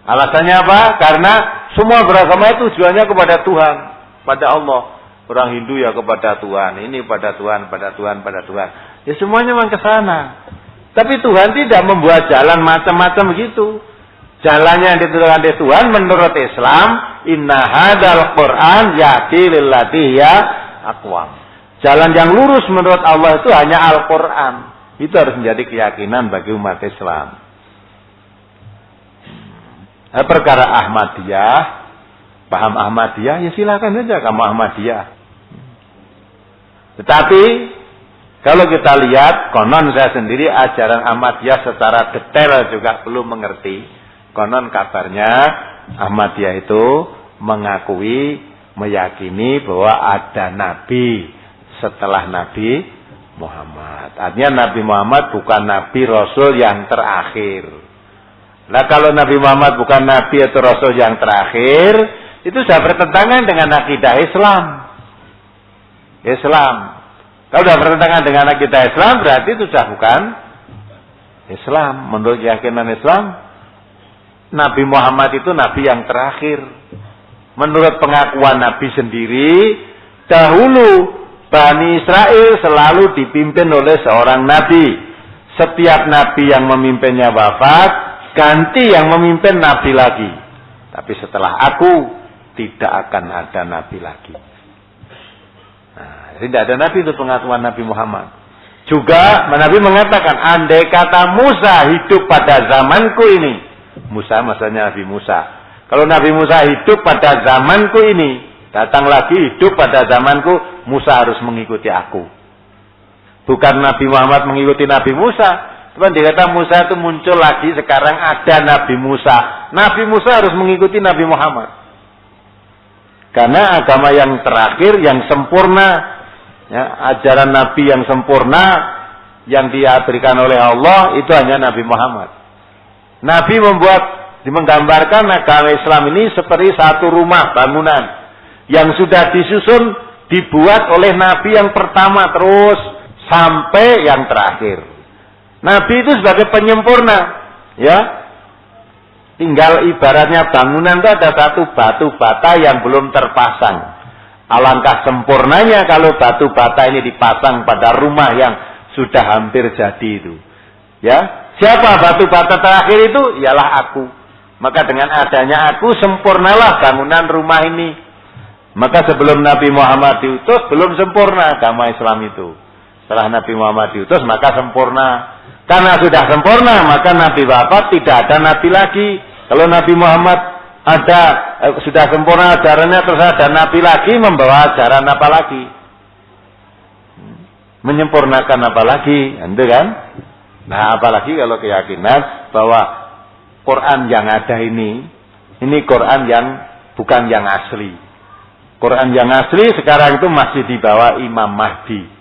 Alasannya apa? Karena semua beragama itu tujuannya kepada Tuhan, pada Allah. Orang Hindu ya kepada Tuhan, ini pada Tuhan, pada Tuhan, pada Tuhan. Ya semuanya memang ke sana. Tapi Tuhan tidak membuat jalan macam-macam begitu. Jalannya yang ditentukan oleh Tuhan menurut Islam, inna hadzal Qur'an yahdi lillati hiya aqwam. Jalan yang lurus menurut Allah itu hanya Al-Quran. Itu harus menjadi keyakinan bagi umat Islam. Perkara Ahmadiyah, paham Ahmadiyah, ya silakan saja kamu Ahmadiyah. Tetapi kalau kita lihat, konon saya sendiri ajaran Ahmadiyah secara detail juga belum mengerti. Konon kabarnya Ahmadiyah itu mengakui, meyakini bahwa ada Nabi setelah Nabi Muhammad. Artinya Nabi Muhammad bukan Nabi Rasul yang terakhir. Nah kalau Nabi Muhammad bukan Nabi atau Rasul yang terakhir, itu sudah bertentangan dengan akidah Islam. Kalau sudah bertentangan dengan akidah Islam, berarti itu sudah bukan Islam. Menurut keyakinan Islam, Nabi Muhammad itu Nabi yang terakhir. Menurut pengakuan Nabi sendiri, dahulu Bani Israel selalu dipimpin oleh seorang Nabi. Setiap Nabi yang memimpinnya wafat, ganti yang memimpin Nabi lagi. Tapi setelah aku, tidak akan ada Nabi lagi. Nah, jadi tidak ada Nabi itu pengakuan Nabi Muhammad. Juga Nabi mengatakan, andai kata Musa hidup pada zamanku ini. Musa maksudnya Nabi Musa. Kalau Nabi Musa hidup pada zamanku ini, datang lagi hidup pada zamanku, Musa harus mengikuti aku. Bukan Nabi Muhammad mengikuti Nabi Musa. Cuman dikata Musa itu muncul lagi, sekarang ada Nabi Musa. Nabi Musa harus mengikuti Nabi Muhammad. Karena agama yang terakhir, yang sempurna, ya, ajaran Nabi yang sempurna, yang diberikan oleh Allah, itu hanya Nabi Muhammad. Nabi menggambarkan agama Islam ini seperti satu rumah bangunan yang sudah disusun, dibuat oleh Nabi yang pertama terus sampai yang terakhir. Nabi itu sebagai penyempurna, ya. Tinggal ibaratnya bangunan itu ada satu batu bata yang belum terpasang. Alangkah sempurnanya kalau batu bata ini dipasang pada rumah yang sudah hampir jadi itu. Ya, siapa batu bata terakhir itu? Ialah aku. Maka dengan adanya aku, sempurnalah bangunan rumah ini. Maka sebelum Nabi Muhammad diutus, belum sempurna agama Islam itu. Setelah Nabi Muhammad diutus, maka sempurna. Karena sudah sempurna, maka Nabi wafat, tidak ada Nabi lagi. Kalau Nabi Muhammad sudah sempurna ajarannya, terus ada Nabi lagi, membawa ajaran apa lagi? Menyempurnakan apa lagi? Itu kan? Nah, apalagi kalau keyakinan bahwa Quran yang ada ini Quran yang bukan yang asli. Quran yang asli sekarang itu masih dibawa Imam Mahdi.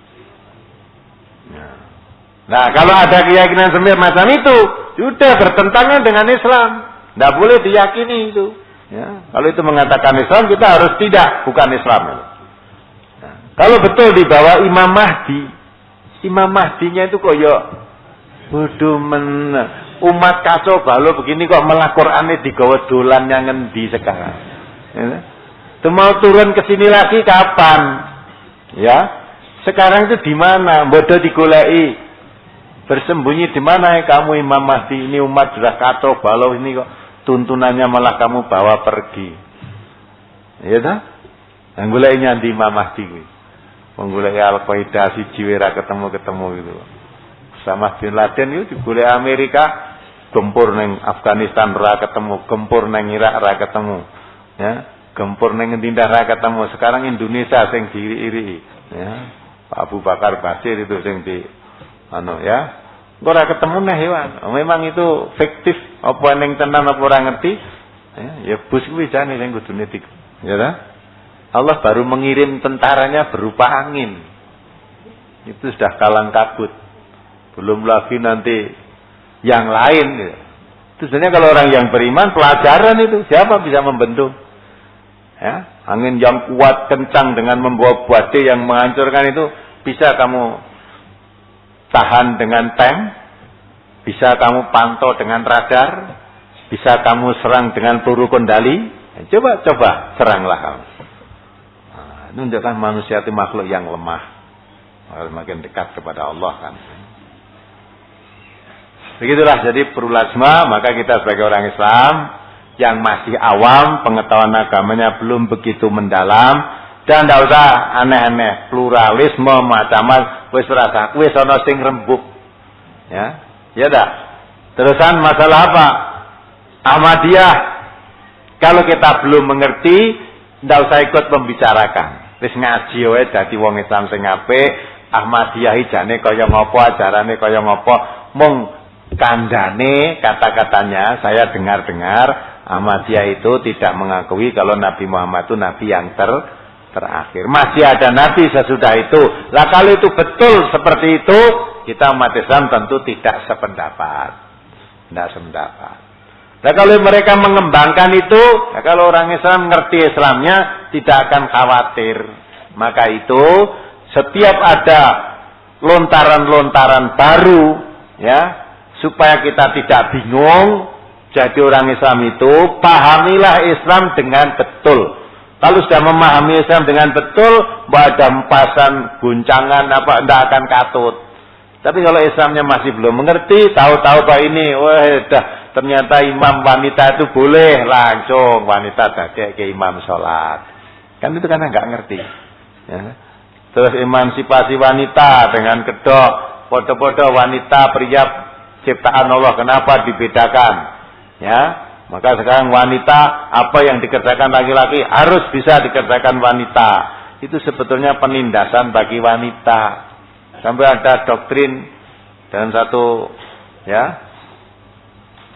Nah, kalau ada keyakinan semacam itu, sudah bertentangan dengan Islam. Tidak boleh diyakini itu. Ya, kalau itu mengatakan Islam, kita harus tidak, bukan Islam. Nah, kalau betul dibawa Imam Mahdi, Imam Mahdinya itu koyok bodoh umat kacau balau begini kok malah Qurannya digawa dolan yang ngendi sekarang. Ya. Itu mau turun ke sini lagi kapan? Ya, sekarang itu di mana? Bodoh digolei, bersembunyi di mana ya kamu Imam Mahdi? Ini umat sudah kacau balau ini kok tuntunannya malah kamu bawa pergi. Ya dah? Yang goleknya di Imam Mahdi kuwi. Menggolek Al-Qaeda siji ora ketemu-ketemu gitu. Sama Bin Laden itu digolek Amerika, gempur neng Afghanistan ora ketemu, gempur neng Irak ora ketemu. Ya. Gempur neng tindak ra ketemu. Sekarang Indonesia sing diiri-iri, ya. Pak Abu Bakar Basir itu sing di ya. ora ketemu neh hewan. Memang itu fiktif, apa ning tenan apa ora ngerti. Ya bus kuwi jane sing kudune dik. Ya ta? Allah baru mengirim tentaranya berupa angin. Itu sudah kalang kabut. Belum lagi nanti yang lain. Ya. Itu sebenarnya kalau orang yang beriman pelajaran itu siapa bisa membendung? Ya, angin yang kuat kencang dengan membawa badai yang menghancurkan itu bisa kamu tahan dengan tank, bisa kamu pantau dengan radar, bisa kamu serang dengan peluru kendali. Coba seranglah kamu. Nah, itu menunjukkan manusia itu makhluk yang lemah, makin dekat kepada Allah kan. Begitulah, jadi pluralisme, maka kita sebagai orang Islam yang masih awam, pengetahuan agamanya belum begitu mendalam, dan tidak usah aneh-aneh, pluralisme macam-macam, wis rasa, wis ana sing rembug. Ya dah. Terusan masalah apa? Ahmadiyah. Kalau kita belum mengerti, tidak usah ikut membicarakan. Wis ngaji wae dadi wong Islam sing apik, Ahmadiyah jane kaya ngopo, ajarane kaya ngopo, mung kandane kata-katanya saya dengar-dengar Ahmadiyah itu tidak mengakui kalau Nabi Muhammad itu Nabi yang terakhir. Masih ada Nabi sesudah itu. Lah kalau itu betul seperti itu, kita umat Islam tentu tidak sependapat. Tidak sependapat. Nah kalau mereka mengembangkan itu, nah kalau orang Islam ngerti Islamnya, tidak akan khawatir. Maka itu, setiap ada lontaran-lontaran baru, ya, supaya kita tidak bingung. Jadi orang Islam itu pahamilah Islam dengan betul. Kalau sudah memahami Islam dengan betul, ada empasan, guncangan apa, tidak akan katut. Tapi kalau Islamnya masih belum mengerti, tahu-tahu Pak ini, wah dah ternyata imam wanita itu boleh langsung wanita dadek ke imam sholat. Kan itu karena nggak ngerti. Ya. Terus emansipasi wanita dengan kedok, podo-podo wanita pria ciptaan Allah, kenapa dibedakan? Ya, maka sekarang wanita apa yang dikerjakan laki-laki harus bisa dikerjakan wanita. Itu sebetulnya penindasan bagi wanita. Sampai ada doktrin dan satu ya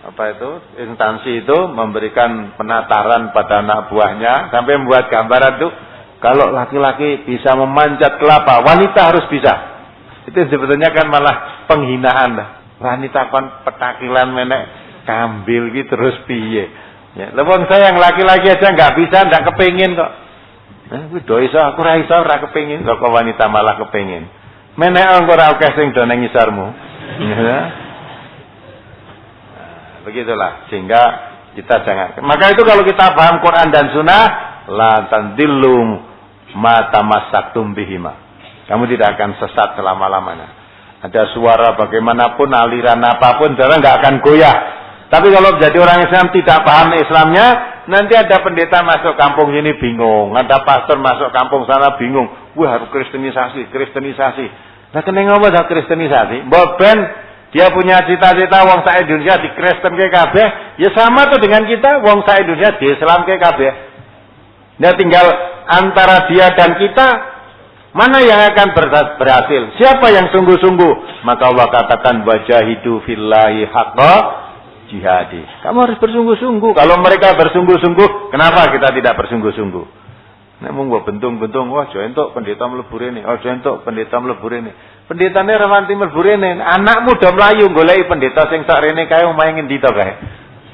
apa itu instansi itu memberikan penataran pada anak buahnya sampai membuat gambaran tuh kalau laki-laki bisa memanjat kelapa, wanita harus bisa. Itu sebetulnya kan malah penghinaan lah. Wanita kan petakilan menek kambil gitu terus piye. Ya, lewong saya yang laki-laki aja nggak bisa, nggak kepengin kok. Kuwi do iso, aku ora iso, ora kepengin kok wanita malah kepengin. Menek ora akeh sing do nang ngisarmu. Ya. Begitulah sehingga kita jangan. Maka itu kalau kita paham Quran dan Sunnah, la tandillu ma tamassaktum bihima. Kamu tidak akan sesat selama-lamanya. Ada suara bagaimanapun, aliran apapun, saudara nggak akan goyah. Tapi kalau jadi orang Islam tidak paham Islamnya, nanti ada pendeta masuk kampung ini bingung, ada pastor masuk kampung sana bingung. Wah harus kristenisasi. Nah kenapa nggak ada kristenisasi? Mbak Ben dia punya cita-cita wong sak Indonesia di Kristen ke kabeh, ya sama tuh dengan kita wong sak Indonesia di Islam ke kabeh. Nah tinggal antara dia dan kita mana yang akan berhasil? Siapa yang sungguh-sungguh? Maka Allah katakan wajahidu fillahi haqqa jihadi. Kamu harus bersungguh-sungguh. Kalau mereka bersungguh-sungguh, kenapa kita tidak bersungguh-sungguh? Nek mung mbok bentung-bentung, wah jo entuk pendeta mlebu rene, oh jo entuk pendeta mlebu rene. Pendetane rawanti mlebu rene, anakmu do mlayu goleki pendeta sing sak rene kae omahe ngendi to kae?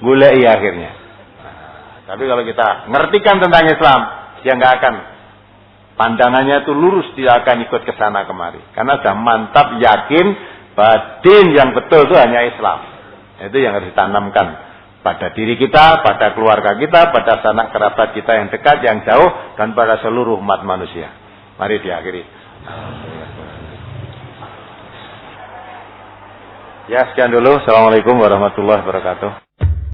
Goleki akhirnya. Tapi kalau kita ngertikan tentang Islam, dia enggak akan pandangannya itu lurus, tidak akan ikut ke sana kemari. Karena sudah mantap yakin bahwa din yang betul itu hanya Islam. Itu yang harus ditanamkan pada diri kita, pada keluarga kita, pada sanak kerabat kita yang dekat, yang jauh, dan pada seluruh umat manusia. Mari diakhiri. Ya, sekian dulu. Assalamualaikum warahmatullahi wabarakatuh.